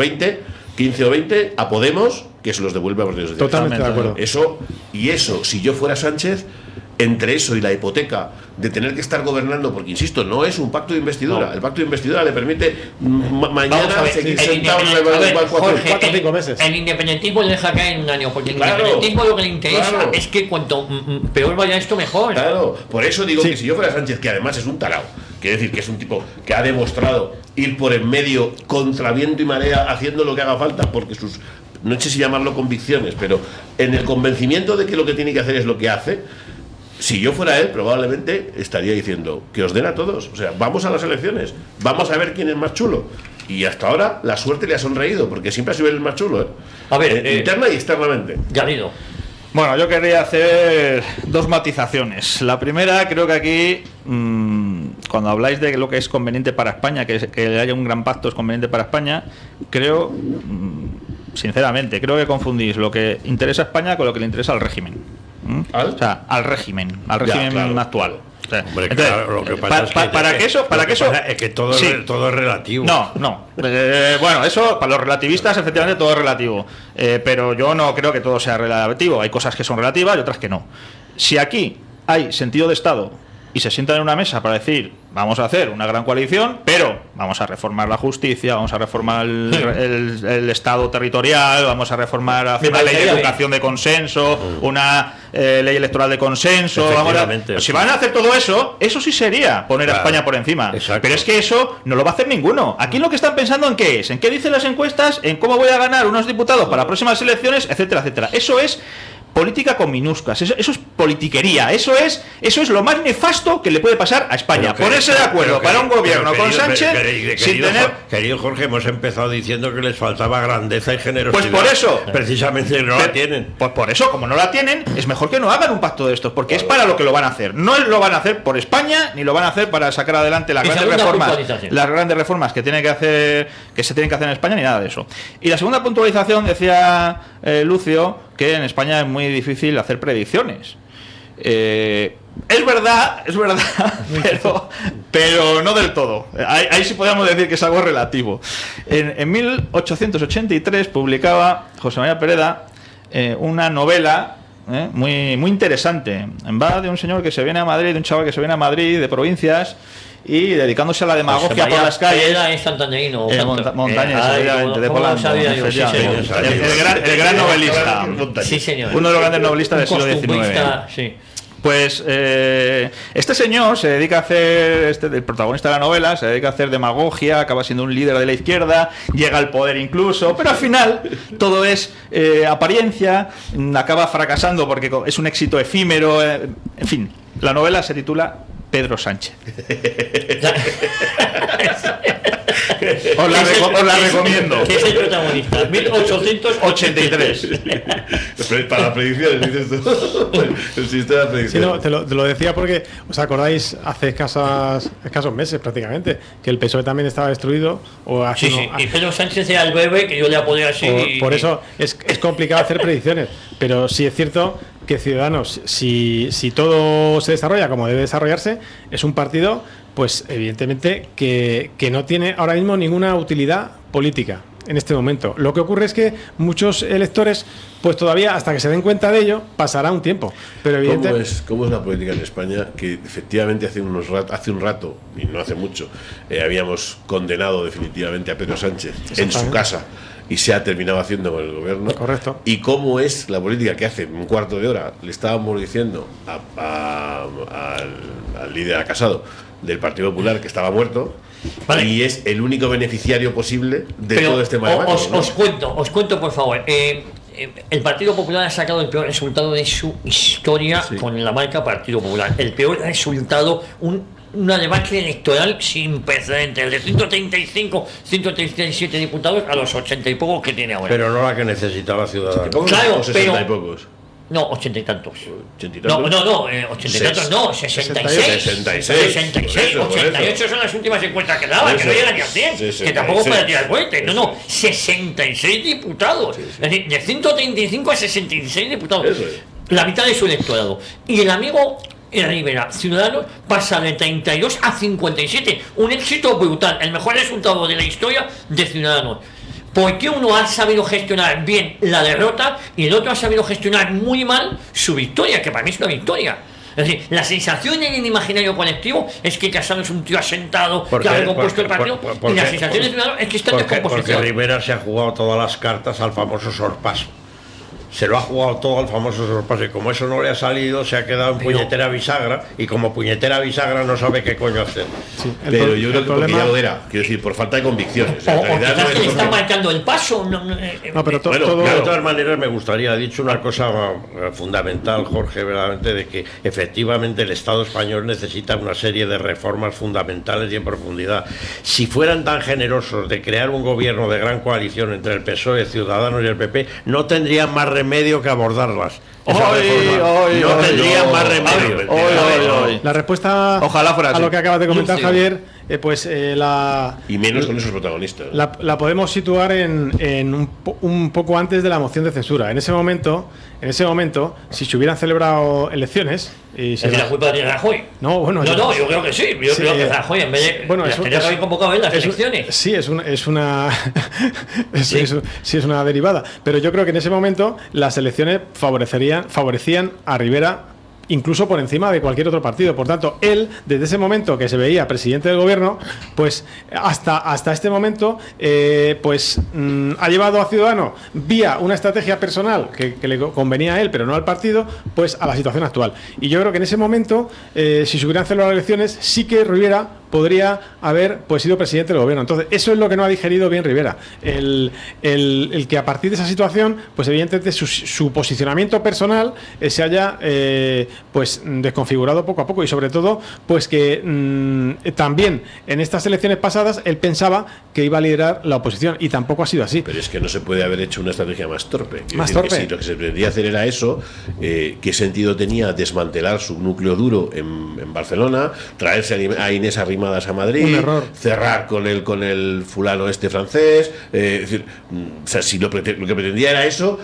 S2: 15 o 20 a Podemos, que se los devuelve a Partido Socialista.
S4: Totalmente de acuerdo.
S2: Eso, si yo fuera Sánchez, entre eso y la hipoteca de tener que estar gobernando, porque insisto, no es un pacto de investidura.
S1: No.
S2: El pacto de investidura le permite
S1: Vamos a
S2: mañana
S1: ver,
S2: seguir
S1: el
S2: sentado en
S1: independen- a ver,
S2: el balcón.
S1: Jorge,
S4: 4 o 5 meses.
S1: el independentismo le deja caer en un año, porque el
S2: Claro,
S1: independentismo lo que le interesa
S2: claro.
S1: es que cuanto peor vaya esto, mejor.
S2: Claro, por eso digo
S4: Sí.
S2: que si yo fuera Sánchez, que además es un tarao, quiere decir que es un tipo que ha demostrado ir por en medio contra viento y marea haciendo lo que haga falta, porque sus, no sé si llamarlo convicciones, pero en el convencimiento de que lo que tiene que hacer es lo que hace. Si yo fuera él, probablemente estaría diciendo que os den a todos. O sea, vamos a las elecciones, vamos a ver quién es más chulo. Y hasta ahora la suerte le ha sonreído, porque siempre ha sido el más chulo, ¿eh?
S1: A ver,
S2: interna y externamente.
S1: Garrido.
S5: Bueno, yo querría hacer dos matizaciones. La primera, creo que aquí, cuando habláis de lo que es conveniente para España, que haya un gran pacto es conveniente para España, creo, sinceramente, creo que confundís lo que interesa a España con lo que le interesa al régimen.
S2: ¿Al?
S5: O sea, al régimen
S2: claro.
S5: actual. O sea,
S3: Hombre,
S5: entonces,
S3: claro, lo que pasa es que
S5: para que eso,
S3: es que todo,
S5: sí.
S3: todo es relativo.
S5: No. Bueno, eso para los relativistas, efectivamente, todo es relativo. Pero yo no creo que todo sea relativo. Hay cosas que son relativas y otras que no. Si aquí hay sentido de Estado y se sientan en una mesa para decir, vamos a hacer una gran coalición, pero vamos a reformar la justicia, vamos a reformar el Estado territorial, vamos a reformar hacer una ley de educación de consenso, una ley electoral de consenso.
S3: Efectivamente.
S5: Si van a hacer todo eso, eso sí sería poner a
S3: Claro.
S5: España por encima.
S3: Exacto.
S5: Pero es que eso no lo va a hacer ninguno. Aquí lo que están pensando en qué es, en qué dicen las encuestas, en cómo voy a ganar unos diputados para próximas elecciones, etcétera, etcétera. Eso es política con minúsculas, eso es politiquería, eso es lo más nefasto que le puede pasar a España. Ponerse de acuerdo para un gobierno con Sánchez sin tener...
S3: Querido Jorge, hemos empezado diciendo que les faltaba grandeza y generosidad.
S5: Pues por eso.
S3: Precisamente no la tienen.
S5: Pues por eso, como no la tienen, es mejor que no hagan un pacto de estos, porque es para lo que lo van a hacer. No lo van a hacer por España, ni lo van a hacer para sacar adelante las
S1: Y
S5: grandes
S1: segunda
S5: reformas,
S1: puntualización.
S5: las grandes reformas que tiene que hacer, que se tienen que hacer en España, ni nada de eso. Y la segunda puntualización, decía Lucio, que en España es muy difícil hacer predicciones. Es verdad, pero no del todo. Ahí sí podríamos decir que es algo relativo. En 1883 publicaba José María Pereda una novela muy, muy interesante. Va de un señor que se viene a Madrid, de un chaval que se viene a Madrid de provincias y dedicándose a la demagogia por las calles.
S1: Es santanderino.
S5: Montañés, efectivamente, de Polanco, efectivamente. El gran novelista.
S1: Sí, señor.
S5: Uno de los grandes novelistas del siglo
S1: Costumbrista,
S5: XIX.
S1: sí.
S5: Pues este señor se dedica a hacer, el protagonista de la novela, se dedica a hacer demagogia, acaba siendo un líder de la izquierda, llega al poder incluso, pero al final todo es apariencia, acaba fracasando porque es un éxito efímero, en fin, la novela se titula Pedro Sánchez. Os la recomiendo.
S1: ¿Qué es el protagonista? 1883.
S2: Para las predicciones, dices tú. El sistema de
S4: Sí,
S2: predicciones.
S4: no, te lo decía porque os acordáis hace escasos meses prácticamente que el PSOE también estaba destruido. O hace
S1: Sí,
S4: uno-
S1: sí. Y Pedro Sánchez era el bebé que yo le apoyé así.
S4: por eso es complicado hacer predicciones, pero sí es cierto que Ciudadanos, si todo se desarrolla como debe desarrollarse, es un partido, pues evidentemente que no tiene ahora mismo ninguna utilidad política en este momento. Lo que ocurre es que muchos electores, pues todavía hasta que se den cuenta de ello, pasará un tiempo. Pero evidentemente...
S2: ¿Cómo es la política en España? Que efectivamente hace un rato, y no hace mucho, habíamos condenado definitivamente a Pedro Sánchez en su casa y se ha terminado haciendo con el gobierno.
S4: Correcto.
S2: ¿Y cómo es la política que hace un cuarto de hora le estábamos diciendo al líder Casado del Partido Popular que estaba muerto?
S1: Vale.
S2: Y es el único beneficiario posible de
S1: Pero
S2: todo este maremático, ¿no?
S1: os cuento por favor. El Partido Popular ha sacado el peor resultado de su historia con la marca Partido Popular. El peor resultado, una debacle electoral sin precedentes, de 135, 137 diputados a los 80 y pocos que tiene ahora.
S3: Pero no la que necesitaba Ciudadanos.
S2: ¿Pocos
S1: Claro,
S2: o 60 y
S1: pero-
S2: pocos?
S1: No, 80 y tantos.
S2: 80 y tantos.
S1: No, 80 y tantos no, 66. 66, 88 son las últimas encuestas que daban, que no llegan ni a 100, que tampoco puede tirar cohete. No, 66 diputados. Es decir, de 135 a 66 diputados. La mitad de su electorado. Y el amigo Rivera, Ciudadanos, pasa de 32 a 57. Un éxito brutal, el mejor resultado de la historia de Ciudadanos. Porque uno ha sabido gestionar bien la derrota y el otro ha sabido gestionar muy mal su victoria, que para mí es una victoria. Es decir, la sensación en el imaginario colectivo es que Casado es un tío asentado, que ha recompuesto el partido, y la sensación de Ciudadanos es que está en descomposición.
S3: Porque Rivera se ha jugado todas las cartas al famoso sorpaso. Se lo ha jugado todo al famoso sorpaso y como eso no le ha salido, se ha quedado en puñetera bisagra y como puñetera bisagra no sabe qué coño hacer.
S2: Sí, pero yo creo que porque ya lo era, quiero decir, por falta de convicciones.
S1: O quizás que le están marcando el paso.
S4: No, pero todo...
S3: De todas maneras me gustaría, ha dicho una cosa fundamental, Jorge, verdaderamente, de que efectivamente el Estado español necesita una serie de reformas fundamentales y en profundidad. Si fueran tan generosos de crear un gobierno de gran coalición entre el PSOE, Ciudadanos y el PP, no tendrían más remedio que abordarlas. No tendrían más remedio.
S4: La respuesta
S5: Ojalá fuera
S4: a lo que acabas de comentar,
S1: Sí.
S4: Javier,
S2: y menos con esos protagonistas.
S4: la podemos situar en un poco antes de la moción de censura. En ese momento, si se hubieran celebrado elecciones y se
S1: ¿Es la culpa de Rajoy?
S4: No,
S1: yo creo que sí. Yo creo que Rajoy, en vez de.
S4: Bueno,
S1: tenía que haber convocado en las elecciones.
S4: Sí, es una derivada. Pero yo creo que en ese momento las elecciones favorecían a Rivera incluso por encima de cualquier otro partido. Por tanto, él, desde ese momento que se veía presidente del gobierno, pues hasta este momento, ha llevado a Ciudadanos, vía una estrategia personal que le convenía a él, pero no al partido, pues a la situación actual. Y yo creo que en ese momento, si se hubieran celebrado elecciones, sí que Rivera podría haber sido presidente del gobierno. Entonces, eso es lo que no ha digerido bien Rivera. El que a partir de esa situación, pues evidentemente su posicionamiento personal se haya desconfigurado poco a poco y sobre todo, pues que también en estas elecciones pasadas él pensaba que iba a liderar la oposición y tampoco ha sido así.
S2: Pero es que no se puede haber hecho una estrategia más torpe.
S4: Más torpe.
S2: Si lo que se pretendía hacer era eso, ¿qué sentido tenía desmantelar su núcleo duro en Barcelona, traerse a Inés Arrimadas a Madrid,
S4: un error,
S2: cerrar con el fulano francés? Es decir, o sea, si lo que pretendía era eso,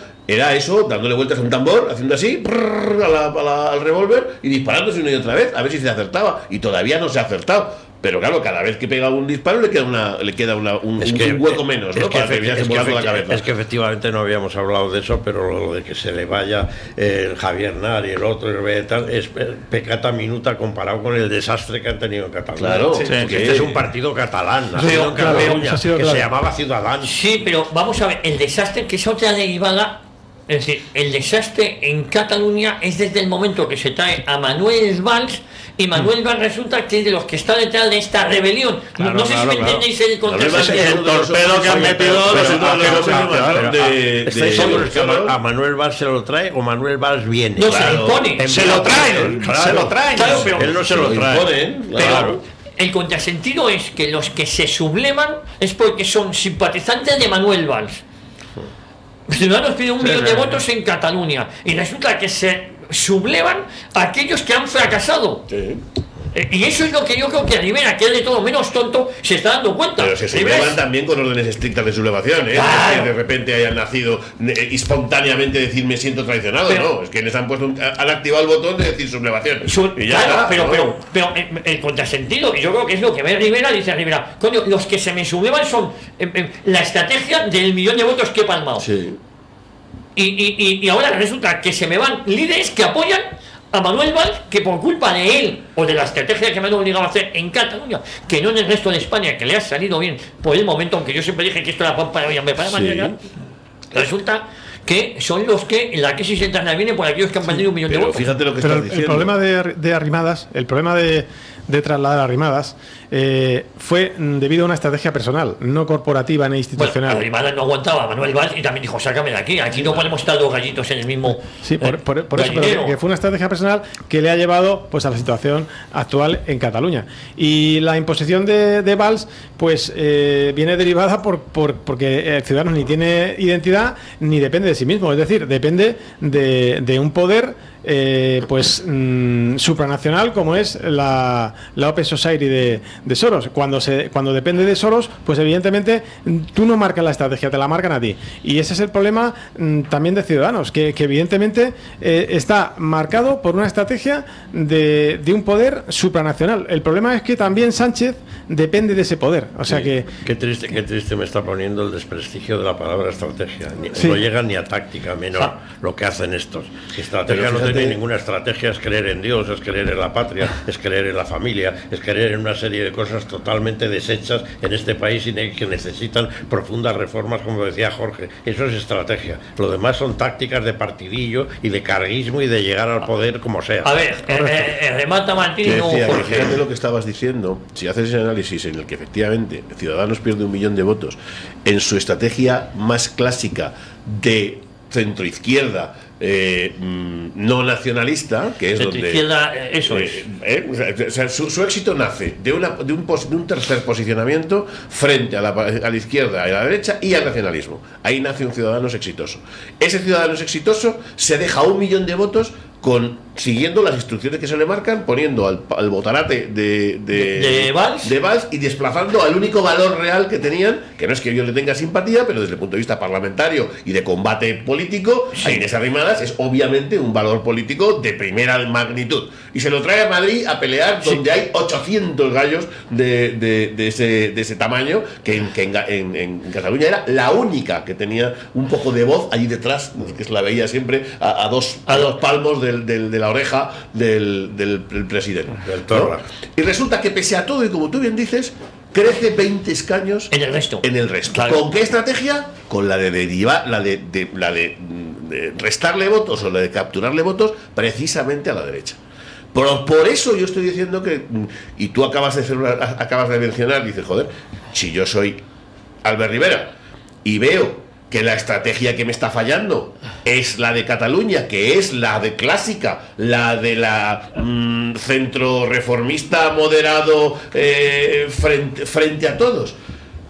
S2: dándole vueltas a un tambor, haciendo así, al revólver y disparándose una y otra vez, a ver si se acertaba. Y todavía no se ha acertado. Pero claro, cada vez que pega un disparo le queda un hueco menos, ¿no? Para que viaje volando la cabeza.
S3: Es que efectivamente no habíamos hablado de eso, pero lo de que se le vaya el Javier Nar y el otro y tal, es pecata minuta comparado con el desastre que han tenido en Cataluña.
S2: Claro,
S3: porque este es un partido catalán, nacido en Cataluña, que se llamaba Ciudadanos.
S1: Sí, pero vamos a ver, el desastre, que es otra derivada. Es decir, el desastre en Cataluña es desde el momento que se trae a Manuel Valls, y Manuel Valls resulta que es de los que está detrás de esta rebelión. No sé si me entendéis el contexto.
S3: El torpedo que han metido ¿estáis seguros que a Manuel Valls se lo trae o Manuel Valls viene?
S1: No, se lo impone.
S5: Se lo traen.
S1: Claro, pero
S3: él no se lo trae.
S1: Pero el contrasentido es que los que se sublevan es porque son simpatizantes de Manuel Valls. Ciudadanos pide 1 millón de votos en Cataluña y resulta que se sublevan a aquellos que han fracasado.
S2: Sí.
S1: Y eso es lo que yo creo que Rivera, que es de todo menos tonto, se está dando cuenta.
S2: Pero se sublevan también con órdenes estrictas de sublevación, ¿eh?
S1: Claro.
S2: No es que de repente hayan nacido espontáneamente decir me siento traicionado, no. Es que les han han activado el botón de decir sublevación. Y ya
S1: claro,
S2: está,
S1: pero el contrasentido, y yo creo que es lo que ve Rivera, dice Rivera, coño, los que se me sublevan son la estrategia del 1 millón de votos que he palmado.
S2: Sí.
S1: Y ahora resulta que se me van líderes que apoyan a Manuel Valls, que por culpa de él o de la estrategia que me han obligado a hacer en Cataluña, que no en el resto de España, que le ha salido bien por el momento, aunque yo siempre dije que esto era pan para hoy, para mañana, resulta que son los que la crisis interna viene por aquellos que han perdido 1 millón de votos.
S2: Fíjate lo que
S4: pero
S2: estás diciendo.
S4: El problema de Arrimadas, el problema de trasladar a Arrimadas fue debido a una estrategia personal, no corporativa ni institucional.
S1: Bueno, Arrimadas no aguantaba a Manuel Valls y también dijo, sácame de aquí, aquí no podemos estar dos gallitos en el mismo
S4: Sí, por eso, pero que fue una estrategia personal que le ha llevado pues a la situación actual en Cataluña. Y la imposición de Valls pues viene derivada porque Ciudadanos ni tiene identidad ni depende de sí mismo, es decir, depende de un poder supranacional como es la Open Society de Soros. Cuando depende de Soros, pues evidentemente tú no marcas la estrategia, te la marcan a ti. Y ese es el problema también de Ciudadanos, que evidentemente está marcado por una estrategia de un poder supranacional. El problema es que también Sánchez depende de ese poder. O sea que
S3: qué triste me está poniendo el desprestigio de la palabra estrategia.
S4: Sí.
S3: No llega ni a táctica, menos lo que hacen estos. Estrategia no tiene ninguna estrategia, es creer en Dios, es creer en la patria, es creer en la familia, es creer en una serie de cosas totalmente deshechas en este país y que necesitan profundas reformas, como decía Jorge. Eso es estrategia. Lo demás son tácticas de partidillo y de carguismo y de llegar al poder como sea.
S1: A ver, remata Martín y no Jorge.
S2: Fíjate lo que estabas diciendo. Si haces ese análisis en el que efectivamente Ciudadanos pierde 1 millón de votos en su estrategia más clásica de centroizquierda, no nacionalista, que es donde
S1: eso es.
S2: O sea, su éxito nace de un tercer posicionamiento frente a la izquierda, a la derecha y al nacionalismo. Ahí nace un Ciudadanos exitoso. Ese Ciudadanos exitoso se deja 1 millón de votos siguiendo las instrucciones que se le marcan, poniendo al botarate de Valls y desplazando al único valor real que tenían, que no es que yo le tenga simpatía, pero desde el punto de vista parlamentario y de combate político, a Inés Arrimadas es obviamente un valor político de primera magnitud. Y se lo trae a Madrid a pelear donde hay 800 gallos de ese tamaño, que en Cataluña era la única que tenía un poco de voz allí detrás, que se la veía siempre a dos palmos de la oreja del presidente,
S3: del Torra.
S2: ¿no? Y resulta que pese a todo, y como tú bien dices, crece 20 escaños
S1: en el resto.
S2: Claro. ¿Con qué estrategia? Con la de derivar, de restarle votos o la de capturarle votos precisamente a la derecha. Por eso yo estoy diciendo que, y tú acabas de mencionar, dices, joder, si yo soy Albert Rivera y veo que la estrategia que me está fallando es la de Cataluña, que es la de clásica, la de la centro reformista moderado frente a todos.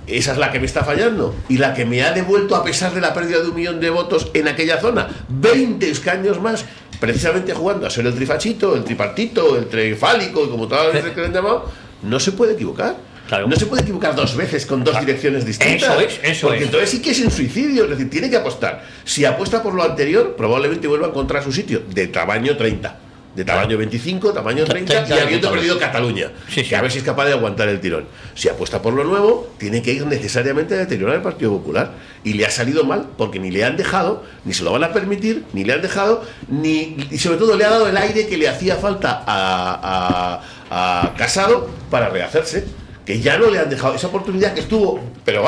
S2: Esa es la que me está fallando y la que me ha devuelto, a pesar de la pérdida de 1 millón de votos en aquella zona, 20 escaños más, precisamente jugando a ser el trifachito, el tripartito, el trifálico, como todas las veces que le han llamado. No se puede equivocar.
S1: Claro.
S2: No se puede equivocar 2 veces con 2 direcciones distintas. Porque entonces sí que es un suicidio. Es decir, tiene que apostar. Si apuesta por lo anterior, probablemente vuelva a encontrar su sitio de tamaño 30, de tamaño 25, tamaño 30 y habiendo perdido Cataluña. Que a ver si es capaz de aguantar el tirón. Si apuesta por lo nuevo, tiene que ir necesariamente a deteriorar el Partido Popular. Y le ha salido mal, porque ni le han dejado, ni se lo van a permitir, ni le han dejado, y sobre todo le ha dado el aire que le hacía falta a Casado para rehacerse. Que ya no le han dejado esa oportunidad que estuvo, pero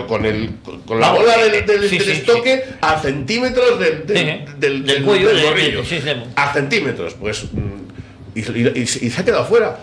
S2: con la bola del estoque a centímetros del cuello, del gorrillo, a centímetros, pues, y se ha quedado fuera.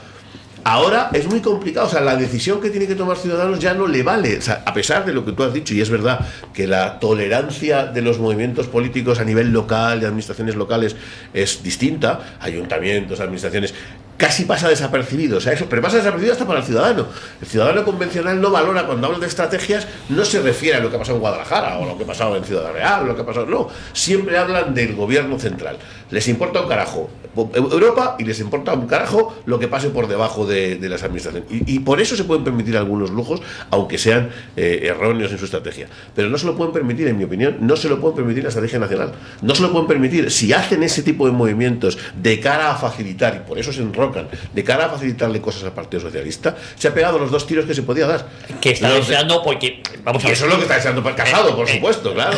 S2: Ahora es muy complicado, o sea, la decisión que tiene que tomar Ciudadanos ya no le vale, o sea, a pesar de lo que tú has dicho, y es verdad que la tolerancia de los movimientos políticos a nivel local, de administraciones locales, es distinta, ayuntamientos, administraciones, casi pasa desapercibido, o sea, eso, pero pasa desapercibido hasta para el ciudadano. El ciudadano convencional no valora, cuando habla de estrategias, no se refiere a lo que ha pasado en Guadalajara o lo que ha pasado en Ciudad Real, lo que ha pasado, no, siempre hablan del gobierno central. Les importa un carajo Europa y les importa un carajo lo que pase por debajo de las administraciones. Y por eso se pueden permitir algunos lujos, aunque sean erróneos en su estrategia. Pero no se lo pueden permitir, en mi opinión, no se lo pueden permitir la estrategia nacional. No se lo pueden permitir. Si hacen ese tipo de movimientos de cara a facilitar, y por eso se enrocan, de cara a facilitarle cosas al Partido Socialista, se ha pegado los 2 tiros que se podía dar.
S1: Que está deseando, porque vamos a ver.
S2: Eso es lo que está deseando Casado, por supuesto, claro.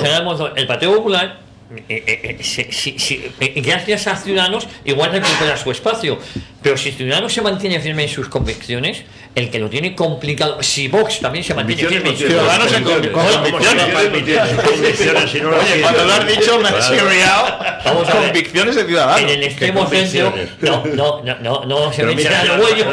S1: El Partido Popular gracias a Ciudadanos igual recupera su espacio, pero si Ciudadanos se mantiene firme en sus convicciones, el que lo tiene complicado, si Vox también se mantiene firme en sus
S5: Ciudadanos en
S3: convicciones.
S5: Oye, cuando lo has dicho me has chirriado.
S1: Vamos a ver.
S5: Convicciones de Ciudadanos.
S1: En el extremo centro, no se me echa el huello.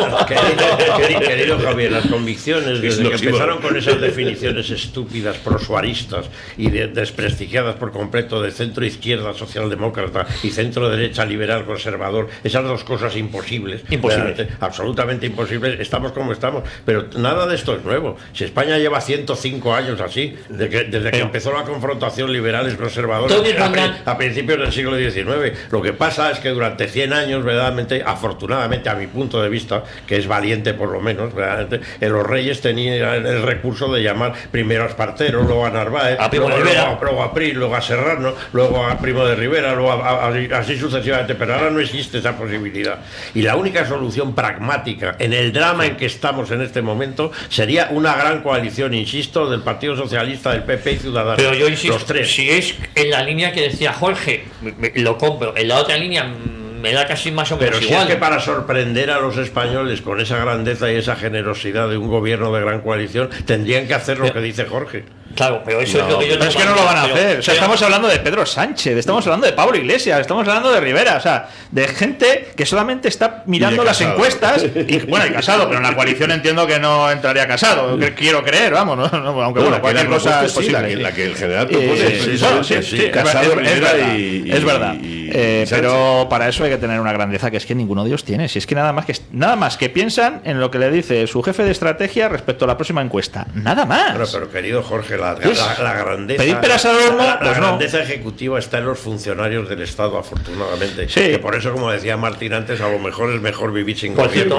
S3: Querido Javier, las convicciones, desde que empezaron con esas definiciones estúpidas, prosuaristas y desprestigiadas por completo de centro izquierda socialdemócrata y centro derecha liberal conservador, esas dos cosas imposibles, absolutamente imposibles, estamos como estamos, pero nada de esto es nuevo. Si España lleva 105 años así, desde que empezó la confrontación liberales conservadores a principios del siglo XIX, lo que pasa es que durante 100 años, verdaderamente, afortunadamente a mi punto de vista, que es valiente por lo menos, verdaderamente, los reyes tenían el recurso de llamar primero a Espartero, luego a Narváez, luego a Prim, luego a Serrano, luego a Primo de Rivera, luego así sucesivamente, pero ahora no existe esa posibilidad. Y la única solución pragmática en el drama en que estamos en este momento sería una gran coalición, insisto, del Partido Socialista, del PP y Ciudadanos.
S1: Pero yo insisto,
S3: los tres.
S1: Si es en la línea que decía Jorge, lo compro. En la otra línea me da casi más o menos
S3: pero
S1: igual.
S3: Si es que para sorprender a los españoles con esa grandeza y esa generosidad de un gobierno de gran coalición, tendrían que hacer lo que dice Jorge.
S1: Claro, pero eso es lo que yo
S5: es que no lo van a hacer. O sea, estamos hablando de Pedro Sánchez, estamos hablando de Pablo Iglesias, estamos hablando de Rivera, o sea, de gente que solamente está mirando las encuestas y bueno, y Casado, pero en la coalición entiendo que no entraría Casado, quiero creer, vamos, no, aunque bueno, cualquier cosa es posible.
S2: La que el general propone
S5: Casado, Rivera y es verdad. Pero para eso hay que tener una grandeza que es que ninguno de ellos tiene. Si es que nada más que piensan en lo que le dice su jefe de estrategia respecto a la próxima encuesta, nada más.
S3: Pero querido Jorge, la grandeza,
S5: la
S3: grandeza ejecutiva está en los funcionarios del Estado, afortunadamente.
S5: Sí.
S3: Que por eso, como decía Martín antes, a lo mejor es mejor vivir sin gobierno.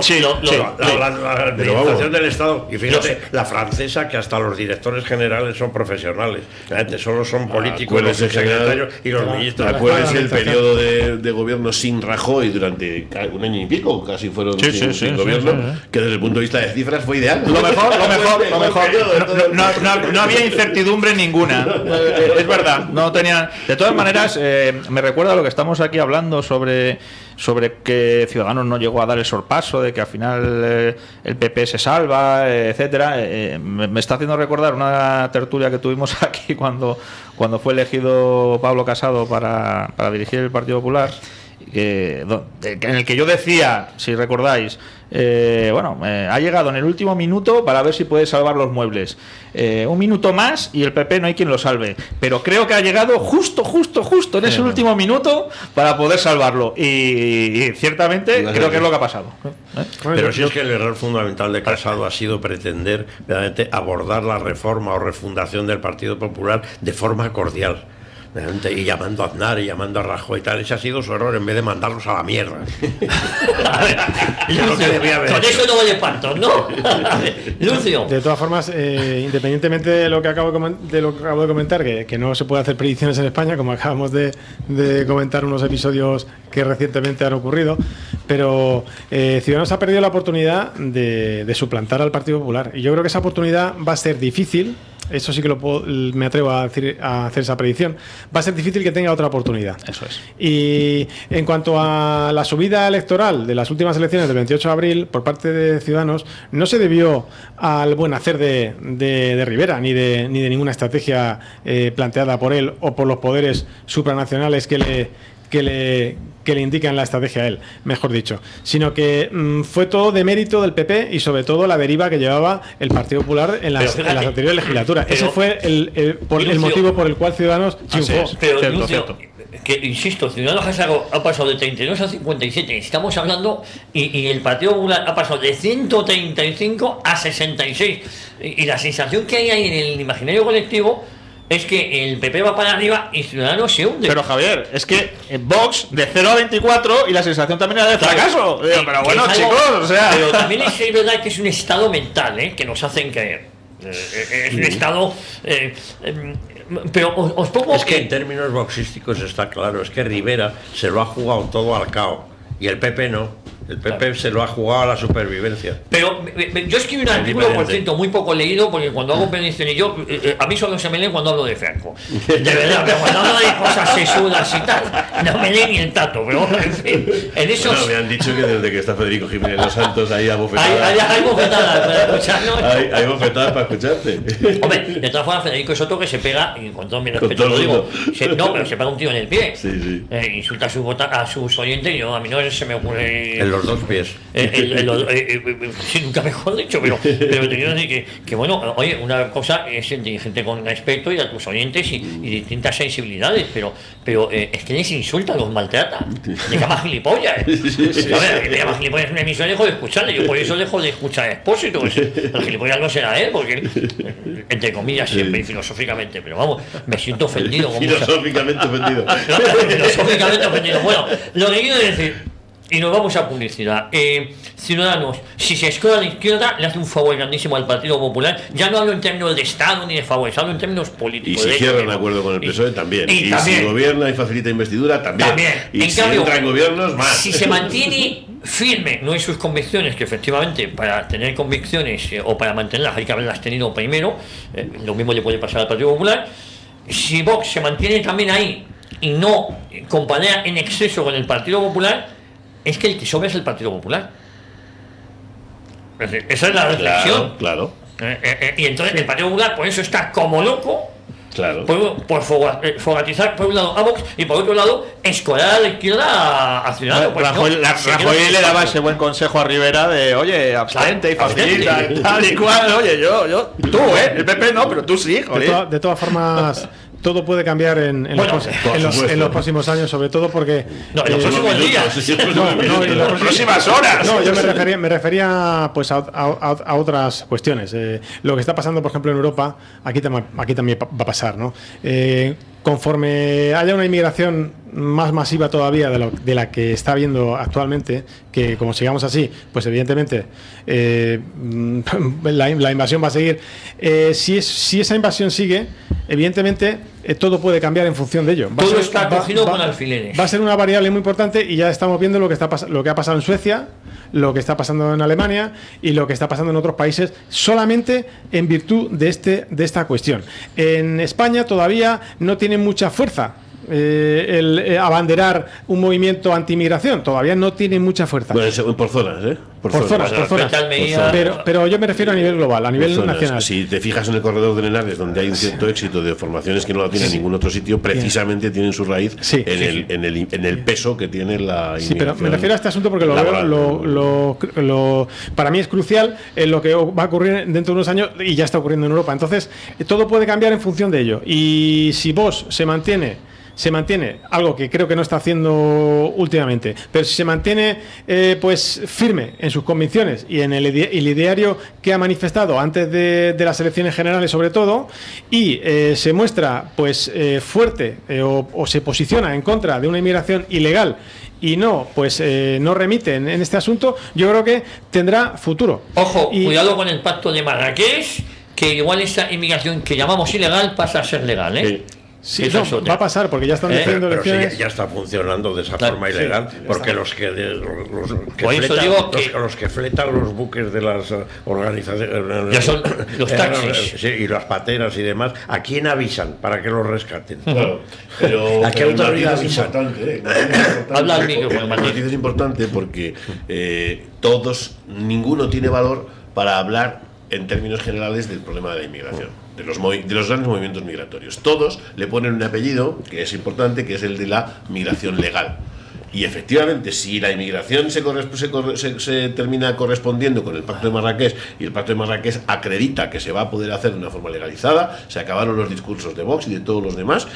S3: La administración del Estado, y fíjate, la francesa, que hasta los directores generales son profesionales, solo son políticos, los secretarios y los ministros.
S2: Acuérdense el periodo de gobierno sin Rajoy durante un año y pico, casi fueron sin gobierno, que desde el punto de vista de cifras fue ideal.
S5: Lo mejor. No había incertidumbre ninguna. Es verdad, no tenían. De todas maneras, me recuerda a lo que estamos aquí hablando sobre que Ciudadanos no llegó a dar el sorpaso, de que al final el PP se salva, etcétera. Me está haciendo recordar una tertulia que tuvimos aquí cuando fue elegido Pablo Casado para dirigir el Partido Popular, en el que yo decía, si recordáis, ha llegado en el último minuto para ver si puede salvar los muebles. Un minuto más y el PP no hay quien lo salve, pero creo que ha llegado justo en ese último minuto para poder salvarlo, y ciertamente creo que es lo que ha pasado.
S3: Pero si es que el error fundamental de Casado ha sido pretender realmente abordar la reforma o refundación del Partido Popular de forma cordial, y llamando a Aznar y llamando a Rajoy y tal. Ese ha sido su error, en vez de mandarlos a la mierda.
S1: Con eso no vale parto, ¿no? Lucio.
S4: De todas formas, independientemente de lo que acabo de comentar, que no se puede hacer predicciones en España, como acabamos de comentar unos episodios que recientemente han ocurrido, pero Ciudadanos ha perdido la oportunidad de suplantar al Partido Popular, y yo creo que esa oportunidad va a ser difícil. Eso sí que me atrevo a hacer esa predicción. Va a ser difícil que tenga otra oportunidad.
S5: Eso es.
S4: Y en cuanto a la subida electoral de las últimas elecciones del 28 de abril por parte de Ciudadanos, no se debió al buen hacer de Rivera, ni de ninguna estrategia planteada por él o por los poderes supranacionales que le indican la estrategia a él, mejor dicho, sino que fue todo de mérito del PP y sobre todo la deriva que llevaba el Partido Popular en las anteriores legislaturas. Ese fue el motivo por el cual Ciudadanos triunfó.
S1: Pero Lucio, que insisto, Ciudadanos ha pasado de 32 a 57, estamos hablando, y el Partido Popular ha pasado de 135 a 66, y la sensación que hay en el imaginario colectivo es que el PP va para arriba y Ciudadanos se hunde.
S5: Pero Javier, es que Vox de 0 a 24 y la sensación también era de fracaso. Pero bueno, chicos, o sea.
S1: Pero también es verdad que es un estado mental, que nos hacen creer. Es un estado. Pero os pongo.
S3: Es que en términos boxísticos está claro, es que Rivera se lo ha jugado todo al cao y el PP no. El PP se lo ha jugado a la supervivencia.
S1: Pero yo escribí un artículo, por cierto, muy poco leído, porque cuando hago predicciones yo, a mí solo se me lee cuando hablo de Franco. De verdad, pero cuando hablo de cosas sesudas y tal, no me lee ni el tato. Pero en fin, en esos...
S2: Bueno, me han dicho que desde que está Federico Jiménez Los Santos ahí a bofetadas.
S1: Hay bofetadas para escucharnos.
S2: Hay bofetadas para escucharte.
S1: Hombre, de todas formas, Federico es otro que se pega, y con todo mi
S2: Con
S1: respeto
S2: todo
S1: lo
S2: el
S1: digo,
S2: mundo.
S1: no, pero se pega un tiro en el pie.
S2: Sí, sí.
S1: Insulta a sus oyentes, a mí no se me ocurre...
S3: En los dos pies.
S1: Sí, nunca mejor dicho, pero te quiero decir que bueno, oye, una cosa es ser dirigente con respeto y a tus oyentes y distintas sensibilidades, pero es que les insulta, los maltrata, le llama gilipollas. A ver, le llama gilipollas en una emisión y dejo de escucharle, yo por eso dejo de escuchar a Expósito, el gilipollas no será él, porque entre comillas siempre y filosóficamente, pero vamos, me siento ofendido.
S2: Filosóficamente ofendido.
S1: Filosóficamente ofendido. Bueno, lo que quiero decir, y nos vamos a publicidad. Ciudadanos, si se escoge a la izquierda, le hace un favor grandísimo al Partido Popular. Ya no hablo en términos de Estado ni de favores, hablo en términos políticos.
S2: Y si cierra un acuerdo con el PSOE, también. Y
S1: también.
S2: si gobierna y facilita investidura, también. Y
S1: En
S2: si
S1: cambio,
S2: entra en gobiernos, más.
S1: Si se mantiene firme, no en sus convicciones, que efectivamente para tener convicciones o para mantenerlas hay que haberlas tenido primero, lo mismo le puede pasar al Partido Popular. Si Vox se mantiene también ahí y no compadea en exceso con el Partido Popular, es que el que sobra es el Partido Popular. Esa es la reflexión.
S2: Claro.
S1: Y entonces el Partido Popular por eso está como loco.
S2: Claro.
S1: Por fogatizar por un lado a Vox y por otro lado escolar a la izquierda a Ciudadanos.
S5: Rajoy le daba ese buen consejo a Rivera de, oye, abstente y facilita y tal y cual. Oye, tú, el PP no, pero tú sí, joder.
S4: De todas formas, todo puede cambiar en los próximos años, sobre todo porque...
S1: No, en los próximos días.
S4: En las
S5: próximas horas.
S4: No, yo me refería pues a otras cuestiones. Lo que está pasando, por ejemplo, en Europa, aquí también va a pasar, ¿no? Conforme haya una inmigración más masiva todavía de la que está habiendo actualmente, que como sigamos así, pues evidentemente la invasión va a seguir. Si esa invasión sigue, evidentemente todo puede cambiar en función de ello.
S1: Todo está cogido con alfileres.
S4: Va a ser una variable muy importante y ya estamos viendo lo que ha pasado en Suecia, lo que está pasando en Alemania y lo que está pasando en otros países, solamente en virtud de esta cuestión. En España todavía no tiene mucha fuerza el abanderar un movimiento anti-inmigración, todavía no tiene mucha fuerza.
S2: Bueno, por zonas, ¿eh?
S4: Por zonas. Pero yo me refiero a nivel global, a nivel nacional.
S2: Si te fijas en el corredor de Henares, donde hay un cierto éxito de formaciones que no la tiene en ningún otro sitio, precisamente tienen su raíz en el peso que tiene la inmigración.
S4: Sí, pero me refiero a este asunto porque para mí es crucial en lo que va a ocurrir dentro de unos años y ya está ocurriendo en Europa. Entonces, todo puede cambiar en función de ello. Y si Vox se mantiene, algo que creo que no está haciendo últimamente, pero si se mantiene pues firme en sus convicciones y en el ideario que ha manifestado antes de las elecciones generales sobre todo, y se muestra pues fuerte o se posiciona en contra de una inmigración ilegal y no remite en este asunto, yo creo que tendrá futuro.
S1: Ojo, cuidado con el pacto de Marrakech, que igual esa inmigración que llamamos ilegal pasa a ser legal, ¿eh?
S4: Sí, va a pasar porque ya están diciendo elecciones.
S3: Sí, ya está funcionando de esa forma ilegal, porque los que fletan los buques de las organizaciones,
S1: ya son los taxis
S3: y las pateras y demás, ¿a quién avisan para que los rescaten?
S2: Claro, pero
S3: ¿A qué autoridad avisan?
S1: Habla al micrófono.
S2: El matiz es importante porque ninguno tiene valor para hablar en términos generales del problema de la inmigración, de los grandes movimientos migratorios. Todos le ponen un apellido que es importante, que es el de la migración legal. Y efectivamente, si la inmigración se termina correspondiendo con el Pacto de Marrakech y el Pacto de Marrakech acredita que se va a poder hacer de una forma legalizada, se acabaron los discursos de Vox y de todos los demás,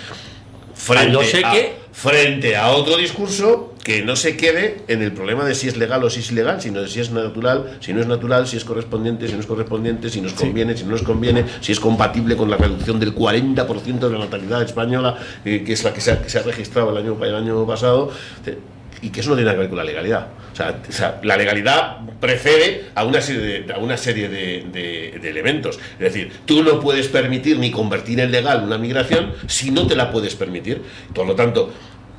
S2: frente a otro discurso que no se quede en el problema de si es legal o si es ilegal, sino de si es natural, si no es natural, si es correspondiente, si no es correspondiente, si nos conviene, si no nos conviene, si es compatible con la reducción del 40% de la natalidad española, que es la que se ha registrado el año pasado, y que eso no tiene nada que ver con la legalidad. O sea, la legalidad precede a una serie de elementos. Es decir, tú no puedes permitir ni convertir en legal una migración si no te la puedes permitir. Por lo tanto,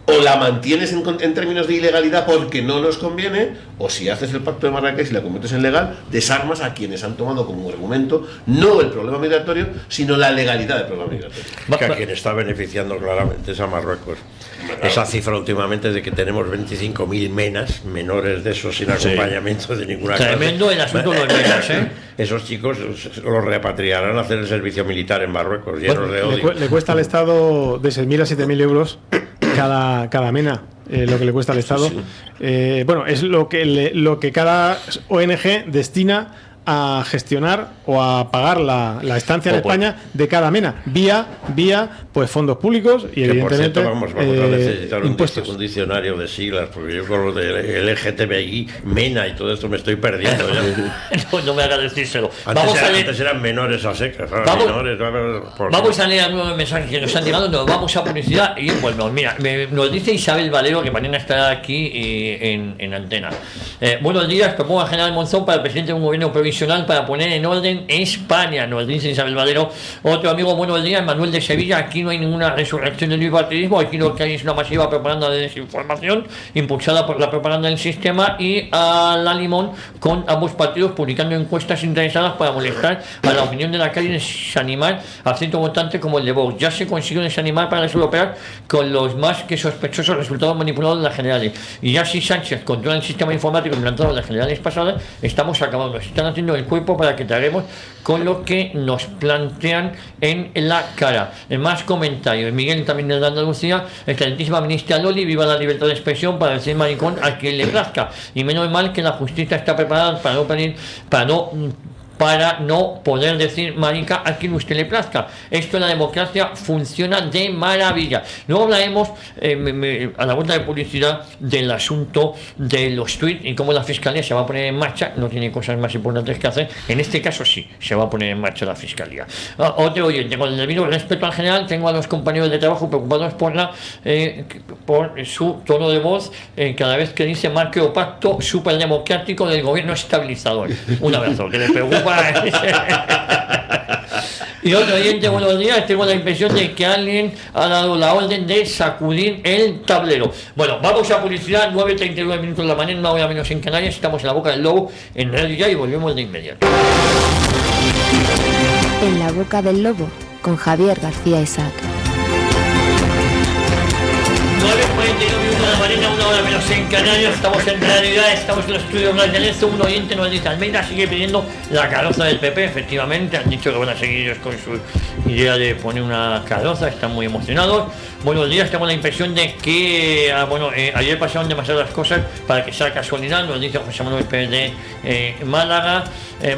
S2: o la mantienes en términos de ilegalidad porque no nos conviene, o si haces el pacto de Marrakech y la conviertes en legal, desarmas a quienes han tomado como argumento no el problema migratorio, sino la legalidad del problema migratorio.
S3: Que a quien está beneficiando claramente es a Marruecos. Esa cifra últimamente de que tenemos 25.000 menas, menores de esos sin acompañamiento de ninguna clase.
S1: Tremendo el asunto de los menas, ¿eh?
S3: Esos chicos los repatriarán a hacer el servicio militar en Marruecos, llenos de odio.
S4: Le cuesta al Estado de 6.000 a 7.000 euros cada mena. Lo que le cuesta al Estado. Bueno, es lo que cada ONG destina a gestionar o a pagar la estancia en España de cada mena, vía pues fondos públicos y
S3: que
S4: evidentemente
S3: por cierto, vamos a necesitar
S4: impuestos.
S3: un diccionario de siglas, porque yo con lo de LGTBI, MENA y todo esto me estoy perdiendo ya.
S1: No me hagas decírselo.
S3: Antes eran menores a secas,
S1: vamos a leer algunos mensajes que nos han llegado, nos vamos a publicidad y bueno, mira, nos dice Isabel Valero, que mañana estará aquí en antena. Buenos días, propongo a General Monzón para el presidente de un gobierno provincial para poner en orden España, nos dice Isabel Valero. Otro amigo, buenos días, Manuel de Sevilla. Aquí no hay ninguna resurrección del bipartidismo, aquí lo que hay es una masiva propaganda de desinformación impulsada por la propaganda del sistema y a la limón con ambos partidos publicando encuestas interesadas para molestar a la opinión de la calle y desanimar al centro votante como el de Vox. Ya se consiguió desanimar para las europeas con los más que sospechosos resultados manipulados de las generales, y ya si Sánchez controla el sistema informático implantado en las generales pasadas, estamos acabando. Se están haciendo el cuerpo para que traguemos con lo que nos plantean en la cara. Más comentarios. Miguel también de Andalucía. Excelentísima ministra Loli, viva la libertad de expresión para decir maricón a quien le plazca, y menos mal que la justicia está preparada para no poder decir marica a quien usted le plazca. Esto en la democracia funciona de maravilla. Luego hablaremos a la vuelta de publicidad del asunto de los tweets y cómo la Fiscalía se va a poner en marcha. No tiene cosas más importantes que hacer. En este caso sí, se va a poner en marcha la Fiscalía. Otro oyente, con el debido respeto al general, tengo a los compañeros de trabajo preocupados por su tono de voz cada vez que dice marque o pacto superdemocrático del gobierno estabilizador. Un abrazo, que les preocupa. Y otro oyente, buenos días, tengo la impresión de que alguien ha dado la orden de sacudir el tablero. Bueno, vamos a publicidad, 9:39 minutos de la mañana, una hora menos en Canarias, estamos en la boca del lobo en Radio Ya y volvemos de inmediato.
S6: En la boca del lobo, con Javier García Isaac.
S1: 9:41 minutos de la mañana, una hora menos en Canarias, estamos en realidad, estamos en los estudios de Lezo. Un oyente nos dice: Almeida sigue pidiendo la carroza del PP. Efectivamente, han dicho que van a seguir ellos con su idea de poner una carroza, están muy emocionados. Buenos días, tengo la impresión de que ayer pasaron demasiadas cosas para que sea casualidad, nos dice José Manuel Pérez de Málaga.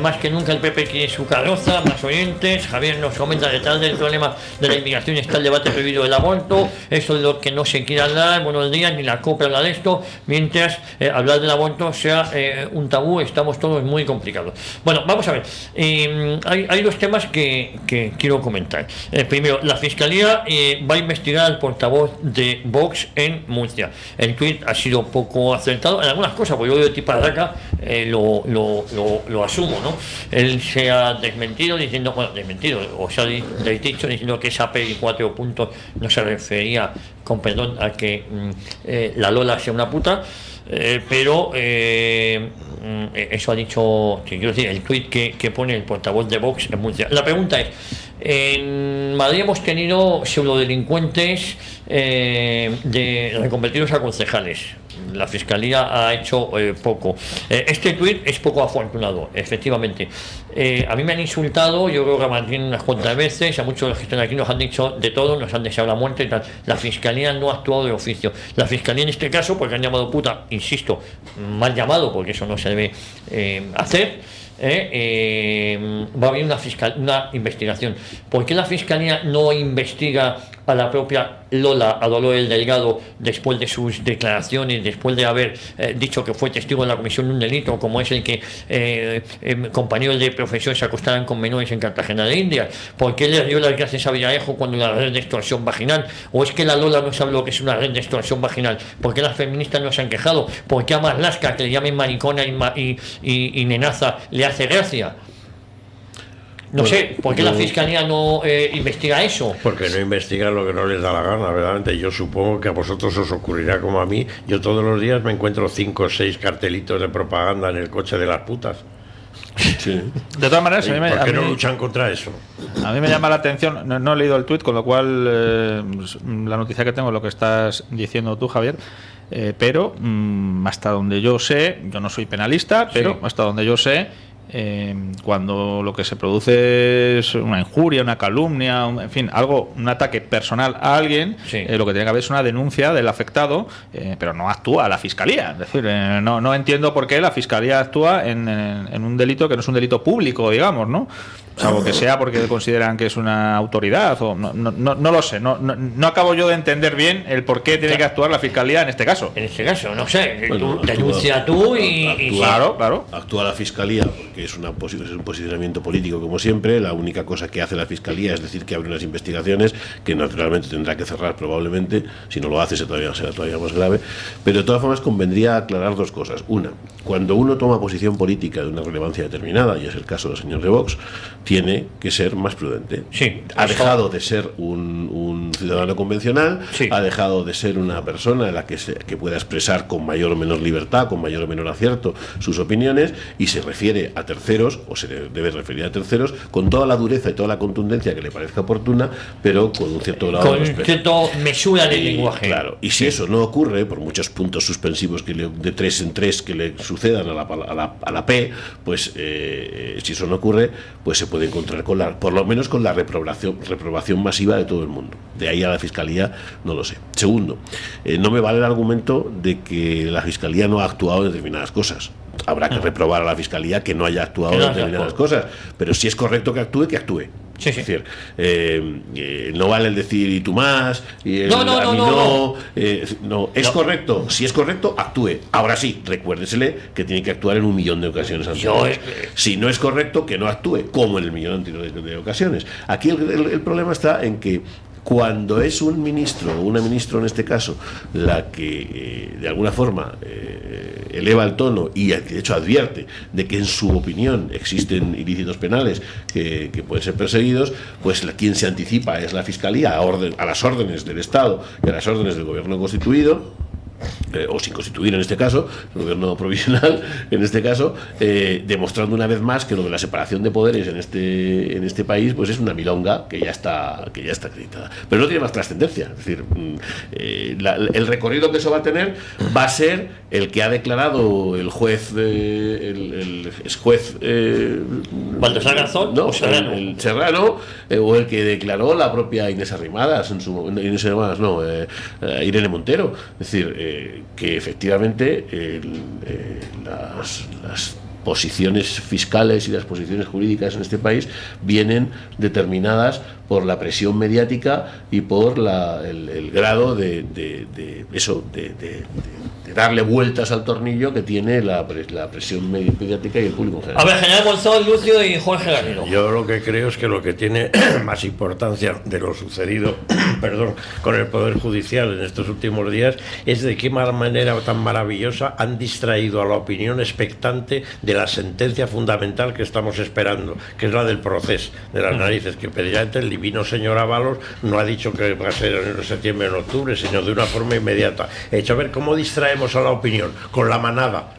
S1: Más que nunca el PP quiere su carroza. Más oyentes. Javier nos comenta: detrás del problema de la inmigración está el debate prohibido del aborto, eso es lo que no se quiere hablar. Buenos días, ni la COPE habla de esto, mientras hablar del aborto sea un tabú, estamos todos muy complicados. Bueno, vamos a ver, hay dos temas que quiero comentar. Primero, la Fiscalía va a investigar al portavoz de Vox en Murcia. El tuit ha sido poco acertado en algunas cosas, porque yo de Tiparraca lo asumo, ¿no? Él se ha desmentido diciendo, o se ha dicho diciendo que esa peli 4 puntos no se refería, con perdón, a que la Lola sea una puta, pero eso ha dicho, quiero decir, el tuit que pone el portavoz de Vox en Murcia. La pregunta es: en Madrid hemos tenido pseudodelincuentes reconvertidos a concejales. La Fiscalía ha hecho poco. Este tuit es poco afortunado, efectivamente. A mí me han insultado, yo creo que a Martín unas cuantas veces, a muchos de los que están aquí nos han dicho de todo, nos han deseado la muerte y tal. La Fiscalía no ha actuado de oficio. La Fiscalía en este caso, porque han llamado puta, insisto, mal llamado, porque eso no se debe hacer. Va a haber una investigación. ¿Por qué la Fiscalía no investiga a la propia Lola, a Dolores Delgado, después de sus declaraciones, después de haber dicho que fue testigo en la comisión de un delito, como es el que compañeros de profesión se acostaran con menores en Cartagena de Indias? ¿Por qué le dio las gracias a Villarejo cuando la red de extorsión vaginal? ¿O es que la Lola no sabe lo que es una red de extorsión vaginal? ¿Por qué las feministas no se han quejado? ¿Por qué a Marlaska, que le llamen maricona y nenaza, le hace gracia? No sé, ¿por qué la Fiscalía no investiga eso?
S3: Porque no investigan lo que no les da la gana, verdaderamente. Yo supongo que a vosotros os ocurrirá como a mí. Yo todos los días me encuentro 5 o 6 cartelitos de propaganda en el coche de las putas.
S2: Sí.
S5: De todas maneras,
S3: ¿Por qué no luchan contra eso?
S5: a mí me llama la atención, no he leído el tuit, con lo cual la noticia que tengo es lo que estás diciendo tú, Javier, pero hasta donde yo sé, yo no soy penalista, pero hasta donde yo sé, cuando lo que se produce es una injuria, una calumnia, en fin, algo, un ataque personal a alguien, lo que tiene que haber es una denuncia del afectado, pero no actúa la Fiscalía. Es decir, no entiendo por qué la Fiscalía actúa en un delito que no es un delito público, digamos, ¿no? Salvo que sea porque consideran que es una autoridad, o no lo sé, no acabo yo de entender bien el por qué tiene que actuar la Fiscalía en este caso.
S1: En este caso, no sé,
S2: Bueno,
S1: denuncia tú y
S5: Claro.
S2: Actúa la Fiscalía porque es un posicionamiento político, como siempre. La única cosa que hace la Fiscalía es decir que abre unas investigaciones que naturalmente tendrá que cerrar probablemente. Si no lo hace será todavía más grave. Pero de todas formas convendría aclarar dos cosas. Una, cuando uno toma posición política de una relevancia determinada, y es el caso del señor de Vox, tiene que ser más prudente.
S1: Sí,
S2: ha dejado de ser un ciudadano convencional, ha dejado de ser una persona en la que pueda expresar con mayor o menor libertad, con mayor o menor acierto sus opiniones, y se refiere a terceros, o se debe referir a terceros, con toda la dureza y toda la contundencia que le parezca oportuna, pero con un cierto grado de respeto.
S1: Con cierto mesura en el lenguaje.
S2: Claro, y si eso no ocurre, por muchos puntos suspensivos de 3 en 3 que le sucedan a la P, pues si eso no ocurre, pues se puede encontrar por lo menos con la reprobación masiva de todo el mundo. De ahí a la Fiscalía no lo sé. Segundo, no me vale el argumento de que la Fiscalía no ha actuado en determinadas cosas. Habrá que reprobar a la Fiscalía que no haya actuado en determinadas cosas, pero si es correcto que actúe, que actúe.
S1: Sí.
S2: Es decir, no vale el decir y tú más, y el
S1: no.
S2: Es correcto, si es correcto, actúe. Ahora sí, recuérdesele que tiene que actuar en 1.000.000 de ocasiones anteriores. Si no es correcto, que no actúe, como en el 1.000.000 anteriores de ocasiones. Aquí el problema está en que cuando es un ministro o una ministra en este caso la que de alguna forma eleva el tono y de hecho advierte de que en su opinión existen ilícitos penales que pueden ser perseguidos, pues quien se anticipa es la Fiscalía a las órdenes del Estado y a las órdenes del gobierno constituido, o sin constituir en este caso, el gobierno provisional en este caso, demostrando una vez más que lo de la separación de poderes en este país pues es una milonga que ya está acreditada, pero no tiene más trascendencia. Es decir, el recorrido que eso va a tener va a ser el que ha declarado el juez
S1: Baltasar Garzón,
S2: no, el Serrano, o el que declaró la propia Inés Arrimadas Irene Montero. Es decir, que efectivamente las posiciones fiscales y las posiciones jurídicas en este país vienen determinadas por la presión mediática y por el grado de darle vueltas al tornillo que tiene la presión mediática y el público en general.
S1: A ver, General Monzón, Lucio y Jorge Garrido.
S3: Yo lo que creo es que lo que tiene más importancia de lo sucedido con el Poder Judicial en estos últimos días es de qué manera tan maravillosa han distraído a la opinión expectante de la sentencia fundamental que estamos esperando, que es la del proceso de las narices, que precisamente el divino señor Ábalos no ha dicho que va a ser en septiembre o en octubre, sino de una forma inmediata. He hecho ver cómo distraemos a la opinión con la manada,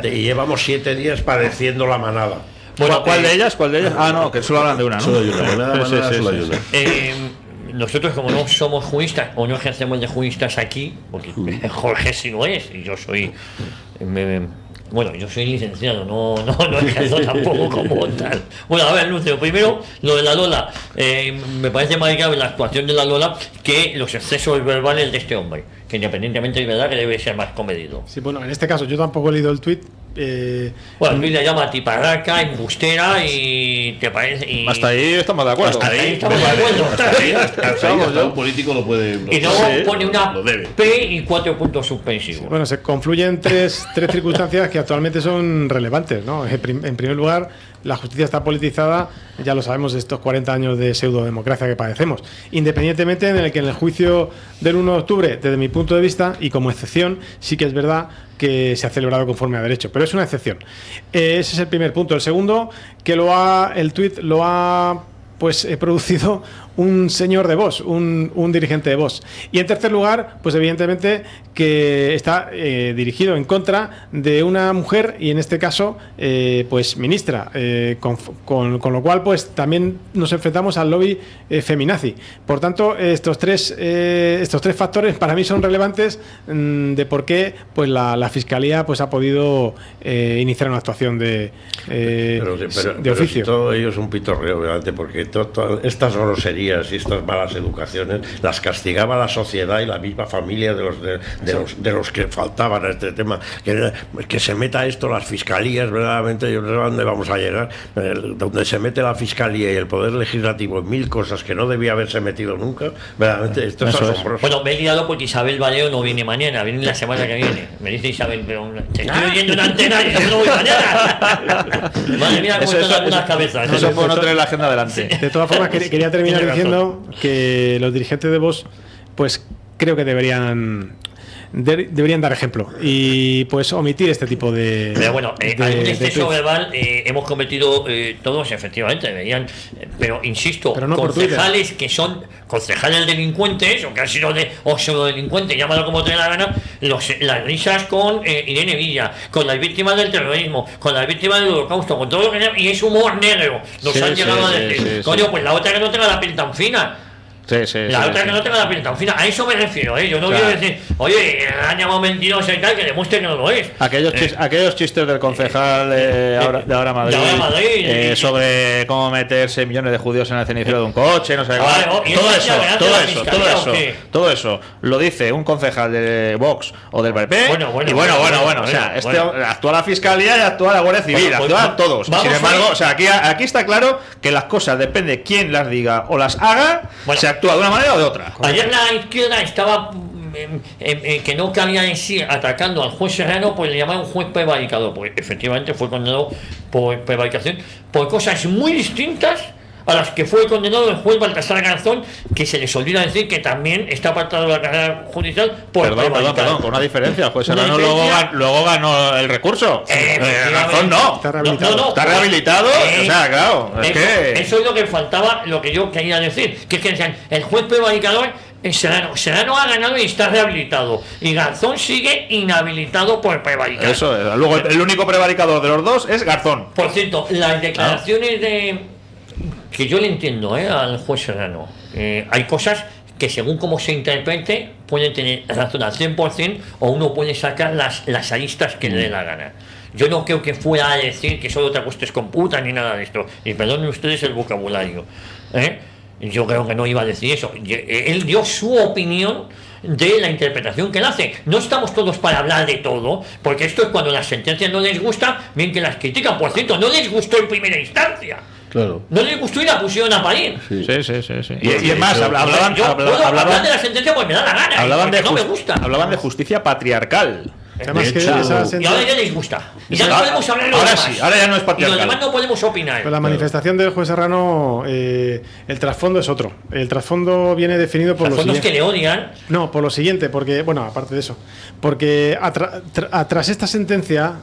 S3: y llevamos 7 días padeciendo la manada.
S5: Bueno, ¿cuál de ellas? Ah, no, que solo hablan de una, ¿no?
S2: Solo hay una, solo hay una.
S1: Nosotros, como no somos juristas o no ejercemos de juristas aquí, porque Jorge sí no es, y yo soy yo soy licenciado, no ejerzo tampoco como tal. Bueno, a ver, Lucio, primero lo de la Lola. Me parece más grave la actuación de la Lola que los excesos verbales de este hombre, que independientemente de verdad que debe ser más comedido.
S4: Sí, bueno, en este caso yo tampoco he leído el tuit.
S1: Bueno, Luis le llama tiparraca, embustera y te parece. Y
S5: hasta ahí estamos de acuerdo.
S1: Hasta ahí estamos de acuerdo.
S2: Hasta un político lo puede.
S1: Y luego pone una P y 4 puntos suspensivos.
S4: Bueno, se confluyen tres circunstancias que actualmente son relevantes, ¿no? En primer lugar, la justicia está politizada, ya lo sabemos de estos 40 años de pseudodemocracia que padecemos. Independientemente en el que en el juicio del 1 de octubre, desde mi punto de vista, y como excepción, sí que es verdad que se ha celebrado conforme a derecho, pero es una excepción. Ese es el primer punto. El segundo, que el tuit lo ha producido un señor de Vox, un dirigente de Vox. Y en tercer lugar, pues evidentemente que está dirigido en contra de una mujer y en este caso, pues ministra, con lo cual pues también nos enfrentamos al lobby feminazi. Por tanto, estos tres factores para mí son relevantes de por qué pues la Fiscalía pues ha podido iniciar una actuación de oficio.
S3: Si todo ello es un pitorreo, obviamente, porque todas estas groserías y estas malas educaciones las castigaba la sociedad y la misma familia de los que faltaban a este tema. Que se meta esto las fiscalías, verdaderamente, yo no sé a dónde vamos a llegar, donde se mete la Fiscalía y el Poder Legislativo en mil cosas que no debía haberse metido nunca, verdaderamente esto es asombroso.
S1: Bueno, me he liado porque Isabel Valeo no viene mañana, viene la semana que viene. Me dice Isabel, pero te estoy oyendo una antena y yo no voy mañana. Madre mía, cómo están algunas cabezas.
S5: Eso por no tener la agenda delante.
S4: De todas formas, quería terminar diciendo que los dirigentes de Vox, pues creo que deberían dar ejemplo y pues omitir este tipo de...
S1: Pero bueno, algún exceso verbal hemos cometido todos, efectivamente, deberían, pero insisto,
S4: pero no
S1: concejales que son concejales delincuentes o que han sido pseudodelincuentes, llámalo como te dé la gana, las risas con Irene Villa, con las víctimas del terrorismo, con las víctimas del holocausto, con todo lo que sea, y es humor negro, nos han llegado a decir, coño, pues la otra que no tenga la piel tan fina. La otra que no tenga la piel tan fina, a eso me refiero, yo no quiero decir, oye, han llamado mentiroso y tal, que demuestre que no lo es.
S5: Aquellos chistes del concejal de ahora Madrid, sobre cómo meterse millones de judíos en el cenicero de un coche, no sé todo eso lo dice un concejal de Vox o del PP. Bueno, o sea, actúa la Fiscalía y actúa la Guardia Civil, actúan todos. Sin embargo, o sea, aquí está claro que las cosas depende quién las diga o las haga, se actúa de una manera o de otra.
S1: Ayer la izquierda estaba que no cabía en sí atacando al juez Serrano, pues le llamaron juez prevaricador, pues efectivamente fue condenado por prevaricación por cosas muy distintas a las que fue condenado el juez Baltasar Garzón, que se les olvida decir que también está apartado de la carrera judicial por
S5: perdón, con una diferencia. El juez Serrano luego ganó el recurso. Garzón no. Está rehabilitado. O sea, claro.
S1: Eso es lo que faltaba, lo que yo quería decir. Que es que decían, el juez prevaricador Serrano ha ganado y está rehabilitado, y Garzón sigue inhabilitado por prevaricar.
S5: Eso es. Luego el único prevaricador de los dos es Garzón.
S1: Por cierto, las declaraciones que yo le entiendo al juez Serrano, hay cosas que según cómo se interprete pueden tener razón al 100% o uno puede sacar las aristas que le dé la gana. Yo no creo que fuera a decir que solo te acuestes con puta ni nada de esto, y perdonen ustedes el vocabulario, yo creo que no iba a decir eso. Él dio su opinión de la interpretación que él hace. No estamos todos para hablar de todo, porque esto es cuando las sentencias no les gustan, bien que las critican. Por cierto, no les gustó en primera instancia.
S2: Claro.
S1: No les gustó y la pusieron a parir.
S5: Sí. Y es más, hablaban
S1: de la sentencia pues me da la gana. No me gusta.
S5: Hablaban de justicia patriarcal.
S4: Además
S1: y ahora ya les gusta. Y ya no podemos hablar de lo demás.
S5: Sí, ahora ya no es patriarcal.
S1: Y los demás no podemos opinar.
S4: Pero la manifestación del juez Serrano, el trasfondo es otro. El trasfondo viene definido por lo siguiente.
S1: Que le odian.
S4: No, por lo siguiente, porque, bueno, aparte de eso, porque tras esta sentencia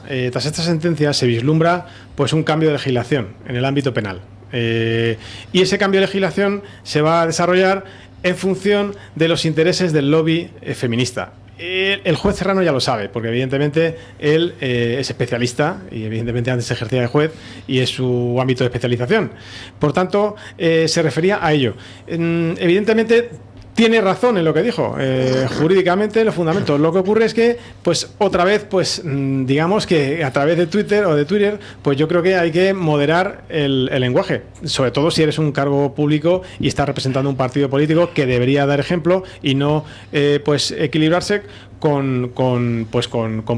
S4: se vislumbra pues un cambio de legislación en el ámbito penal. Y ese cambio de legislación se va a desarrollar en función de los intereses del lobby feminista. El juez Serrano ya lo sabe, porque evidentemente él es especialista y evidentemente antes ejercía de juez y es su ámbito de especialización. Por tanto, se refería a ello. Evidentemente tiene razón en lo que dijo, jurídicamente en los fundamentos. Lo que ocurre es que, pues otra vez, pues digamos que a través de Twitter, pues yo creo que hay que moderar el lenguaje, sobre todo si eres un cargo público y estás representando un partido político que debería dar ejemplo y no pues equilibrarse con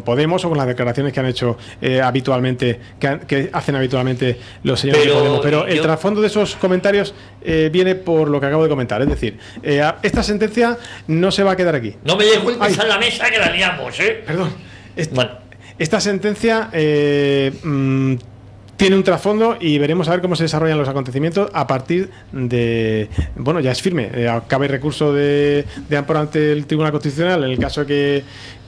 S4: Podemos o con las declaraciones que han hecho habitualmente, que hacen habitualmente los señores de Podemos. Pero el trasfondo de esos comentarios viene por lo que acabo de comentar, es decir, esta sentencia no se va a quedar aquí.
S1: No me des golpes a la mesa que la liamos,
S4: Perdón. Esta sentencia tiene un trasfondo y veremos a ver cómo se desarrollan los acontecimientos a partir de... Bueno, ya es firme. Cabe recurso de amparo ante el Tribunal Constitucional en el caso que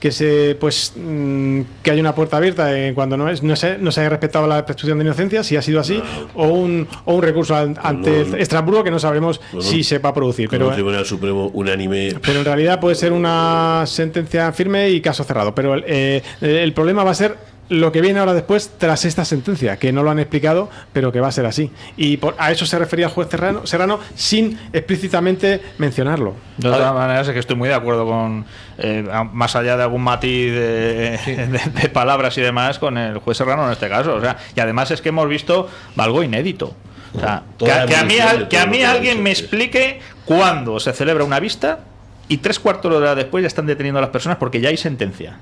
S4: se pues que haya una puerta abierta cuando no se haya respetado la presunción de inocencia, si ha sido así, o un recurso ante Estrasburgo que no sabremos si se va a producir. Pero
S2: el Tribunal Supremo unánime.
S4: Pero en realidad puede ser una sentencia firme y caso cerrado. Pero el problema va a ser lo que viene ahora después tras esta sentencia, que no lo han explicado, pero que va a ser así. Y a eso se refería el juez Serrano sin explícitamente mencionarlo.
S5: De todas maneras, es que estoy muy de acuerdo con, más allá de algún matiz de palabras y demás, con el juez Serrano en este caso. O sea, y además es que hemos visto algo inédito. O sea, que a mí alguien me explique cuándo se celebra una vista y 3/4 de hora después ya están deteniendo a las personas porque ya hay sentencia.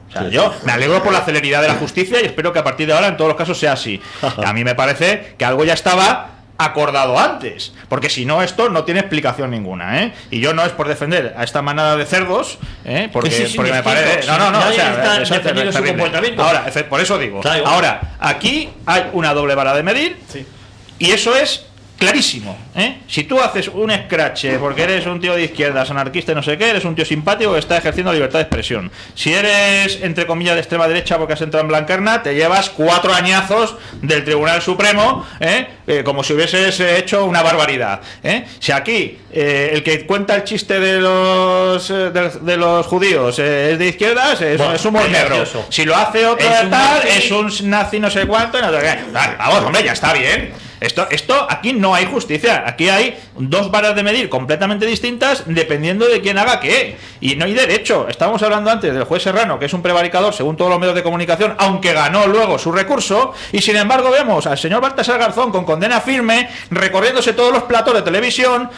S5: O sea, yo me alegro por la celeridad de la justicia y espero que a partir de ahora en todos los casos sea así. A mí me parece que algo ya estaba acordado antes, porque si no esto no tiene explicación ninguna, ¿eh? Y yo no es por defender a esta manada de cerdos, porque me parece ahora, por eso digo, ahora aquí hay una doble vara de medir y eso es clarísimo, ¿eh? Si tú haces un escrache porque eres un tío de izquierdas, anarquista y no sé qué, eres un tío simpático que está ejerciendo libertad de expresión. Si eres, entre comillas, de extrema derecha porque has entrado en Blanquerna, te llevas 4 años del Tribunal Supremo, como si hubieses hecho una barbaridad, ¿eh? Si aquí el que cuenta el chiste de los judíos es de izquierdas, es humor negro. Si lo hace otro tal, es un nazi no sé cuánto, no sé qué. Vamos, hombre, ya está bien. Esto aquí no hay justicia, aquí hay 2 varas de medir completamente distintas dependiendo de quién haga qué, y no hay derecho. Estábamos hablando antes del juez Serrano, que es un prevaricador según todos los medios de comunicación, aunque ganó luego su recurso, y sin embargo vemos al señor Baltasar Garzón con condena firme, recorriéndose todos los platos de televisión,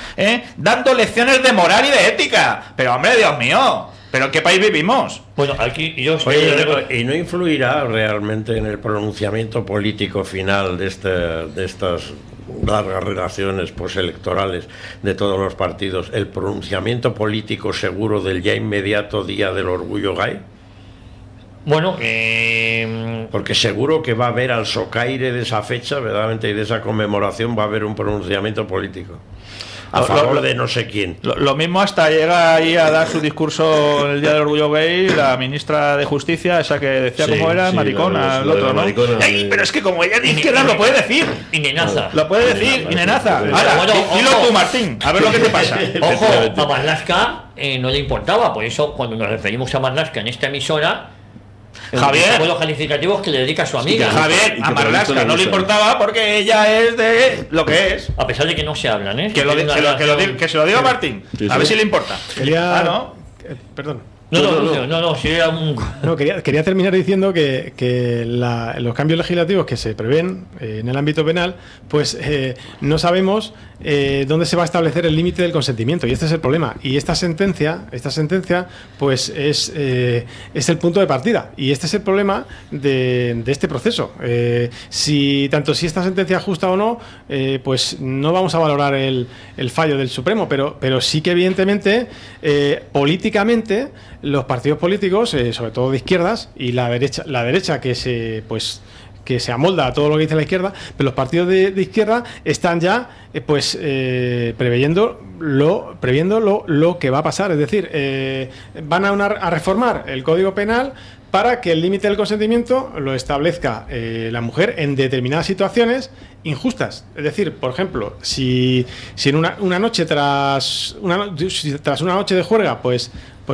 S5: dando lecciones de moral y de ética. Pero hombre, Dios mío, ¿pero en qué país vivimos?
S1: Bueno, aquí yo...
S3: ¿Y no influirá realmente en el pronunciamiento político final de estas largas relaciones postelectorales de todos los partidos, el pronunciamiento político seguro del ya inmediato Día del Orgullo Gay?
S1: Bueno,
S3: porque seguro que va a haber al socaire de esa fecha, verdaderamente, y de esa conmemoración va a haber un pronunciamiento político a favor de no sé quién.
S5: Lo mismo hasta llega ahí a dar su discurso el Día del Orgullo Gay la ministra de Justicia, esa que decía cómo era, maricona, el otro, ¿no? Pero es que como ella de izquierda lo puede decir.
S1: Y nenaza.
S5: Lo puede decir, y nenaza. Ahora, dilo tú, Martín, a ver lo que te pasa.
S1: Ojo, a Marlaska no le importaba, por eso cuando nos referimos a Marlaska en esta emisora,
S5: Javier,
S1: los calificativos que le dedica a su amiga.
S5: Javier, a Marlaska no le importaba porque ella es de lo que es.
S1: A pesar de que no se hablan, ¿eh?
S5: Que se lo diga Martín. A ver si le importa.
S4: ¿No? Perdón.
S1: No, si era un...
S4: No, quería terminar diciendo que los cambios legislativos que se prevén en el ámbito penal, pues no sabemos dónde se va a establecer el límite del consentimiento, y este es el problema. Y esta sentencia pues es el punto de partida, y este es el problema de este proceso. Si esta sentencia es justa o no, pues no vamos a valorar el fallo del Supremo, pero sí que evidentemente políticamente los partidos políticos, sobre todo de izquierdas, y la derecha que se amolda a todo lo que dice la izquierda, pero los partidos de izquierda están ya previendo lo que va a pasar. Es decir, van a reformar el Código Penal para que el límite del consentimiento lo establezca la mujer en determinadas situaciones injustas. Es decir, por ejemplo, si en una noche tras una noche de juerga, pues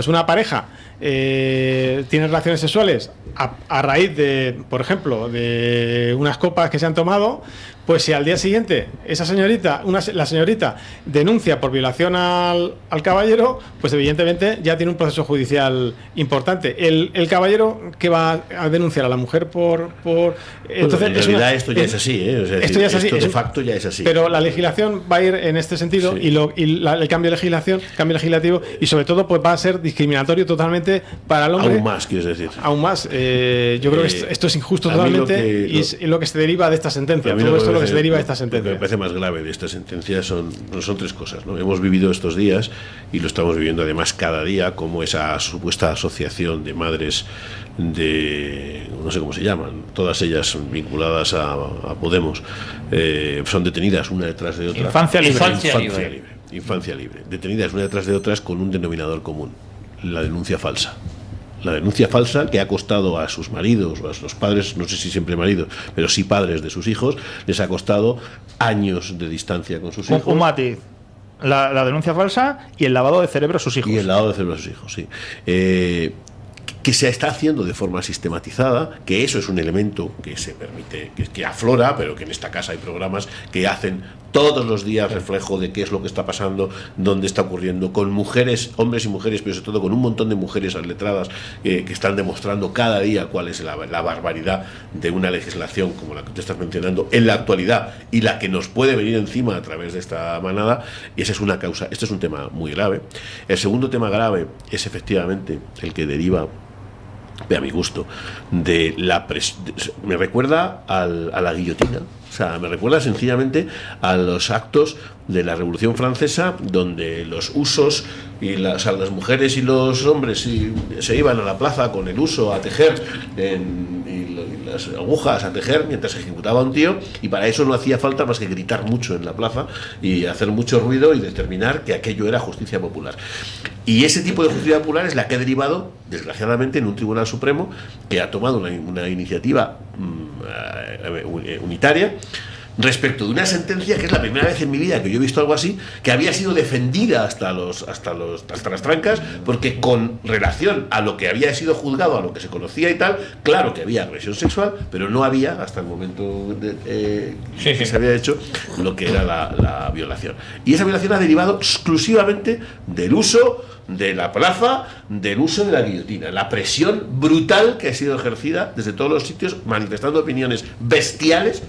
S4: una pareja tiene relaciones sexuales a raíz de, por ejemplo, de unas copas que se han tomado, pues si al día siguiente la señorita denuncia por violación al caballero, pues evidentemente ya tiene un proceso judicial importante. El caballero que va a denunciar a la mujer por entonces
S2: en realidad esto ya es así, o sea,
S4: esto ya es así,
S2: de facto ya es así.
S4: Pero la legislación va a ir en este sentido, sí. El cambio legislativo, y sobre todo pues va a ser discriminatorio totalmente injustamente para el hombre.
S2: Aún más, quieres decir.
S4: Aún más. Yo creo que esto es injusto totalmente y es lo que se deriva de esta sentencia. Todo esto es lo que se deriva de esta sentencia.
S2: Lo que me parece más grave de esta sentencia son tres cosas, ¿no? Hemos vivido estos días, y lo estamos viviendo además cada día, como esa supuesta asociación de madres de, no sé cómo se llaman, todas ellas vinculadas a Podemos, son detenidas una detrás de otra.
S5: Infancia libre.
S2: Infancia libre. Detenidas una detrás de otras con un denominador común: la denuncia falsa. La denuncia falsa que ha costado a sus maridos, o a los padres, no sé si siempre maridos, pero sí padres de sus hijos, les ha costado años de distancia con sus hijos.
S5: Un matiz. La denuncia falsa y el lavado de cerebro a sus hijos.
S2: Y el lavado de cerebro a sus hijos, sí. Que se está haciendo de forma sistematizada, que eso es un elemento que se permite, que aflora, pero que en esta casa hay programas que hacen todos los días reflejo de qué es lo que está pasando, dónde está ocurriendo, con mujeres, hombres y mujeres, pero sobre todo con un montón de mujeres letradas que están demostrando cada día cuál es la barbaridad de una legislación como la que te estás mencionando en la actualidad y la que nos puede venir encima a través de esta manada. Y esa es una causa. Este es un tema muy grave. El segundo tema grave es efectivamente el que deriva, a mi gusto, de la me recuerda a la guillotina. O sea, me recuerda sencillamente a los actos de la Revolución Francesa, donde los usos y las mujeres y los hombres se iban a la plaza con el uso a tejer y las agujas a tejer mientras se ejecutaba un tío, y para eso no hacía falta más que gritar mucho en la plaza y hacer mucho ruido y determinar que aquello era justicia popular. Y ese tipo de justicia popular es la que ha derivado, desgraciadamente, en un Tribunal Supremo que ha tomado una iniciativa unitaria respecto de una sentencia que es la primera vez en mi vida que yo he visto algo así, que había sido defendida hasta las trancas, porque con relación a lo que había sido juzgado, a lo que se conocía y tal, claro que había agresión sexual, pero no había, hasta el momento que se había hecho, lo que era la violación. Y esa violación ha derivado exclusivamente del uso de la plaza, del uso de la guillotina, la presión brutal que ha sido ejercida desde todos los sitios, manifestando opiniones bestiales,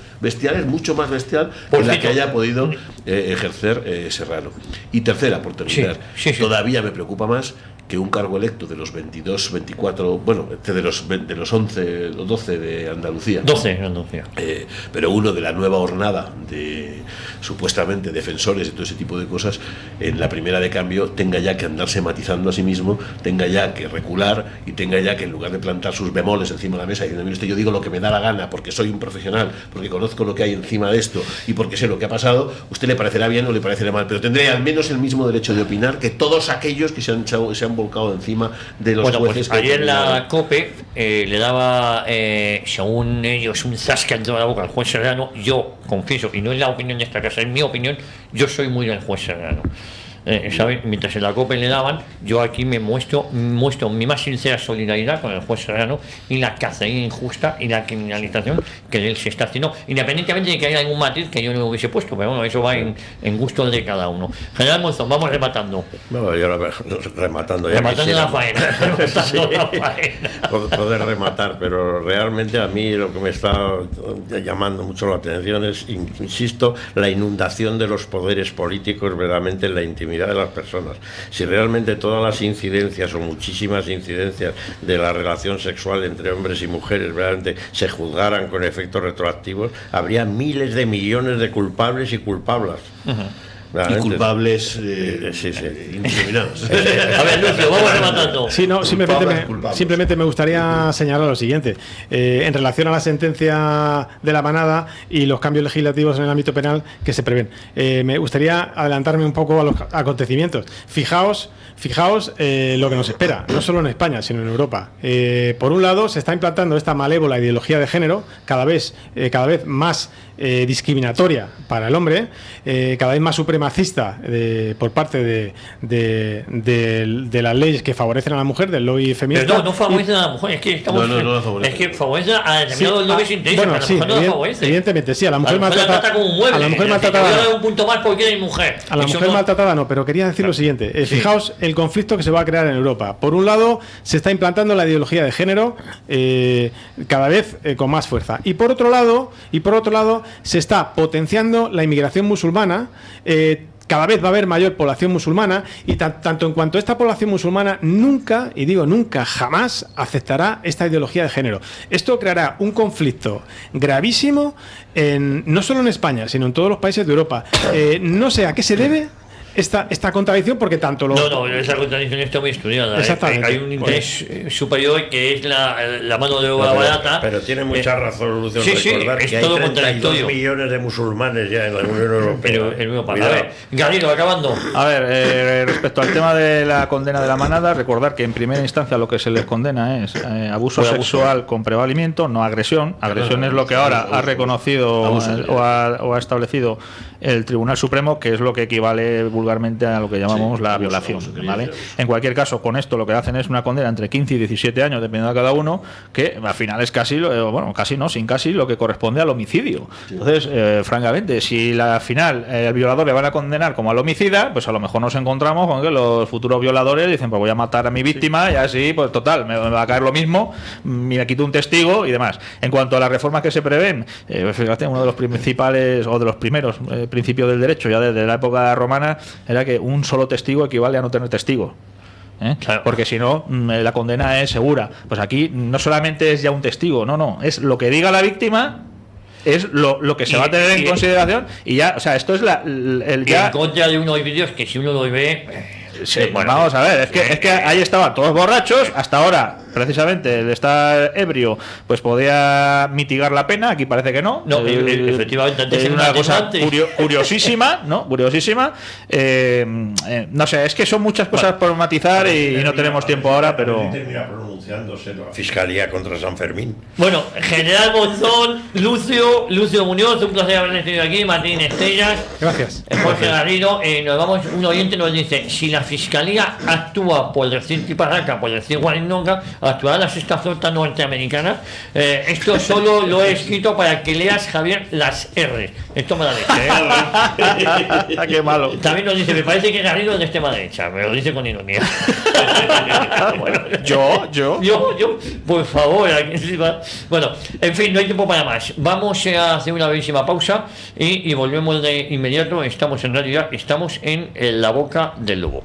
S2: mucho más bestial que la que haya podido ejercer Serrano. Y tercera, por terminar, todavía me preocupa más que un cargo electo de los 22, 24, bueno, de los 11 o 12 de Andalucía.
S1: 12 en Andalucía.
S2: Pero uno de la nueva hornada de supuestamente defensores y todo ese tipo de cosas, en la primera de cambio tenga ya que andarse matizando a sí mismo, tenga ya que recular y tenga ya que, en lugar de plantar sus bemoles encima de la mesa y diciendo: mire usted, yo digo lo que me da la gana porque soy un profesional, porque conozco lo que hay encima de esto y porque sé lo que ha pasado, usted le parecerá bien o le parecerá mal, pero tendría al menos el mismo derecho de opinar que todos aquellos que se han volcado encima de los jueces.
S1: Pues ayer la COPE le daba, según ellos, un zasca en toda la boca al juez Serrano. Yo confieso, y no es la opinión de esta casa, es mi opinión, yo soy muy del juez Serrano. ¿Saben? Mientras en la COPE le daban, yo aquí me muestro mi más sincera solidaridad con el juez Serrano y la cacería injusta y la criminalización que él se está haciendo, independientemente de que haya algún matiz que yo no hubiese puesto, pero bueno, eso va en gusto de cada uno. General Monzón, vamos rematando.
S3: No, yo rematando
S1: la faena.
S3: Poder rematar, pero realmente a mí lo que me está llamando mucho la atención es, insisto, la inundación de los poderes políticos verdaderamente en la intimidad de las personas. Si realmente todas las incidencias o muchísimas incidencias de la relación sexual entre hombres y mujeres realmente se juzgaran con efectos retroactivos, habría miles de millones de culpables y culpables.
S2: Y culpables indiscriminados.
S1: A ver, Lucio, vamos rematando.
S4: Sí, no, simplemente me gustaría señalar lo siguiente. En relación a la sentencia de la manada y los cambios legislativos en el ámbito penal que se prevén, me gustaría adelantarme un poco a los acontecimientos. Fijaos lo que nos espera, no solo en España, sino en Europa. Por un lado, se está implantando esta malévola ideología de género, cada vez más discriminatoria para el hombre, cada vez más supremacista por parte de las leyes que favorecen a la mujer, del lobby feminista.
S1: Pero no favorecen a la mujer, es que estamos es que favorecen a determinados lobbies intereses,
S4: bueno,
S1: pero a la mujer no la favorece.
S4: Evidentemente, sí, a la mujer
S1: maltratada como un mueble.
S4: A la mujer maltratada.
S1: Voy a dar un punto más porque eres mujer.
S4: A la mujer maltratada no, pero quería decir lo siguiente. Fijaos el conflicto que se va a crear en Europa. Por un lado, se está implantando la ideología de género cada vez con más fuerza. Y por otro lado, se está potenciando la inmigración musulmana, cada vez va a haber mayor población musulmana y tanto en cuanto a esta población musulmana nunca, y digo nunca, jamás aceptará esta ideología de género. Esto creará un conflicto gravísimo no solo en España, sino en todos los países de Europa. No sé a qué se debe esta contradicción, porque tanto
S1: esa contradicción está muy estudiada.
S4: Exactamente.
S1: Hay un interés superior que es la mano de obra barata.
S3: Pero tiene mucha razón, Lucio,
S1: sí,
S3: recordar
S1: es
S3: que hay
S1: todo
S3: 32 millones de musulmanes ya en la Unión Europea.
S1: Pero el mismo para. A ver, Garrido, acabando.
S5: A ver, respecto al tema de la condena de la manada, recordar que en primera instancia lo que se les condena es abuso sexual con prevalimiento, no agresión. Agresión es lo que ahora ha reconocido o ha establecido el Tribunal Supremo, que es lo que equivale vulgarmente a lo que llamamos la violación, ¿vale? En cualquier caso, con esto lo que hacen es una condena entre 15 y 17 años, dependiendo de cada uno, que al final es casi lo que corresponde al homicidio. Entonces, francamente, si al final el violador le van a condenar como al homicida, pues a lo mejor nos encontramos con que los futuros violadores dicen, pues voy a matar a mi víctima y así, pues total, me va a caer lo mismo, me quito un testigo y demás. En cuanto a las reformas que se prevén, fíjate, uno de los principales o de los primeros principios del derecho, ya desde la época romana, era que un solo testigo equivale a no tener testigo. Claro. Porque si no, la condena es segura. Pues aquí no solamente es ya un testigo, no, es lo que diga la víctima, es lo que se va a tener en consideración, y ya, o sea, esto es el ya.
S1: En contra de unos vídeos que si uno lo ve.
S5: Sí, bueno, vamos a ver, es que ahí estaban todos borrachos. Hasta ahora, precisamente, el estar ebrio pues podía mitigar la pena. Aquí parece que no.
S1: No, efectivamente, antes
S5: es una cosa curiosísima, ¿no? Curiosísima. No sé, es que son muchas cosas por matizar y no tenemos tiempo ahora, pero.
S3: Termina pronunciándose la Fiscalía contra San Fermín.
S1: Bueno, General Monzón, Lucio Muñoz, un placer haberles tenido aquí, Martín Estrellas.
S4: Gracias.
S1: Jorge Garrido, nos vamos, un oyente nos dice, si la Fiscalía actúa por decir Tiparraca, por decir Guarinonga, actuará la sexta flota norteamericana. Esto solo lo he escrito para que leas, Javier, las R. Esto me la derecha,
S5: Qué malo.
S1: También nos dice, me parece que Garrido es de extrema derecha, me lo dice con ironía. Bueno, yo, por favor. Bueno, en fin, no hay tiempo para más. Vamos a hacer una brevísima pausa y volvemos de inmediato. Estamos en realidad, estamos en la boca del lobo.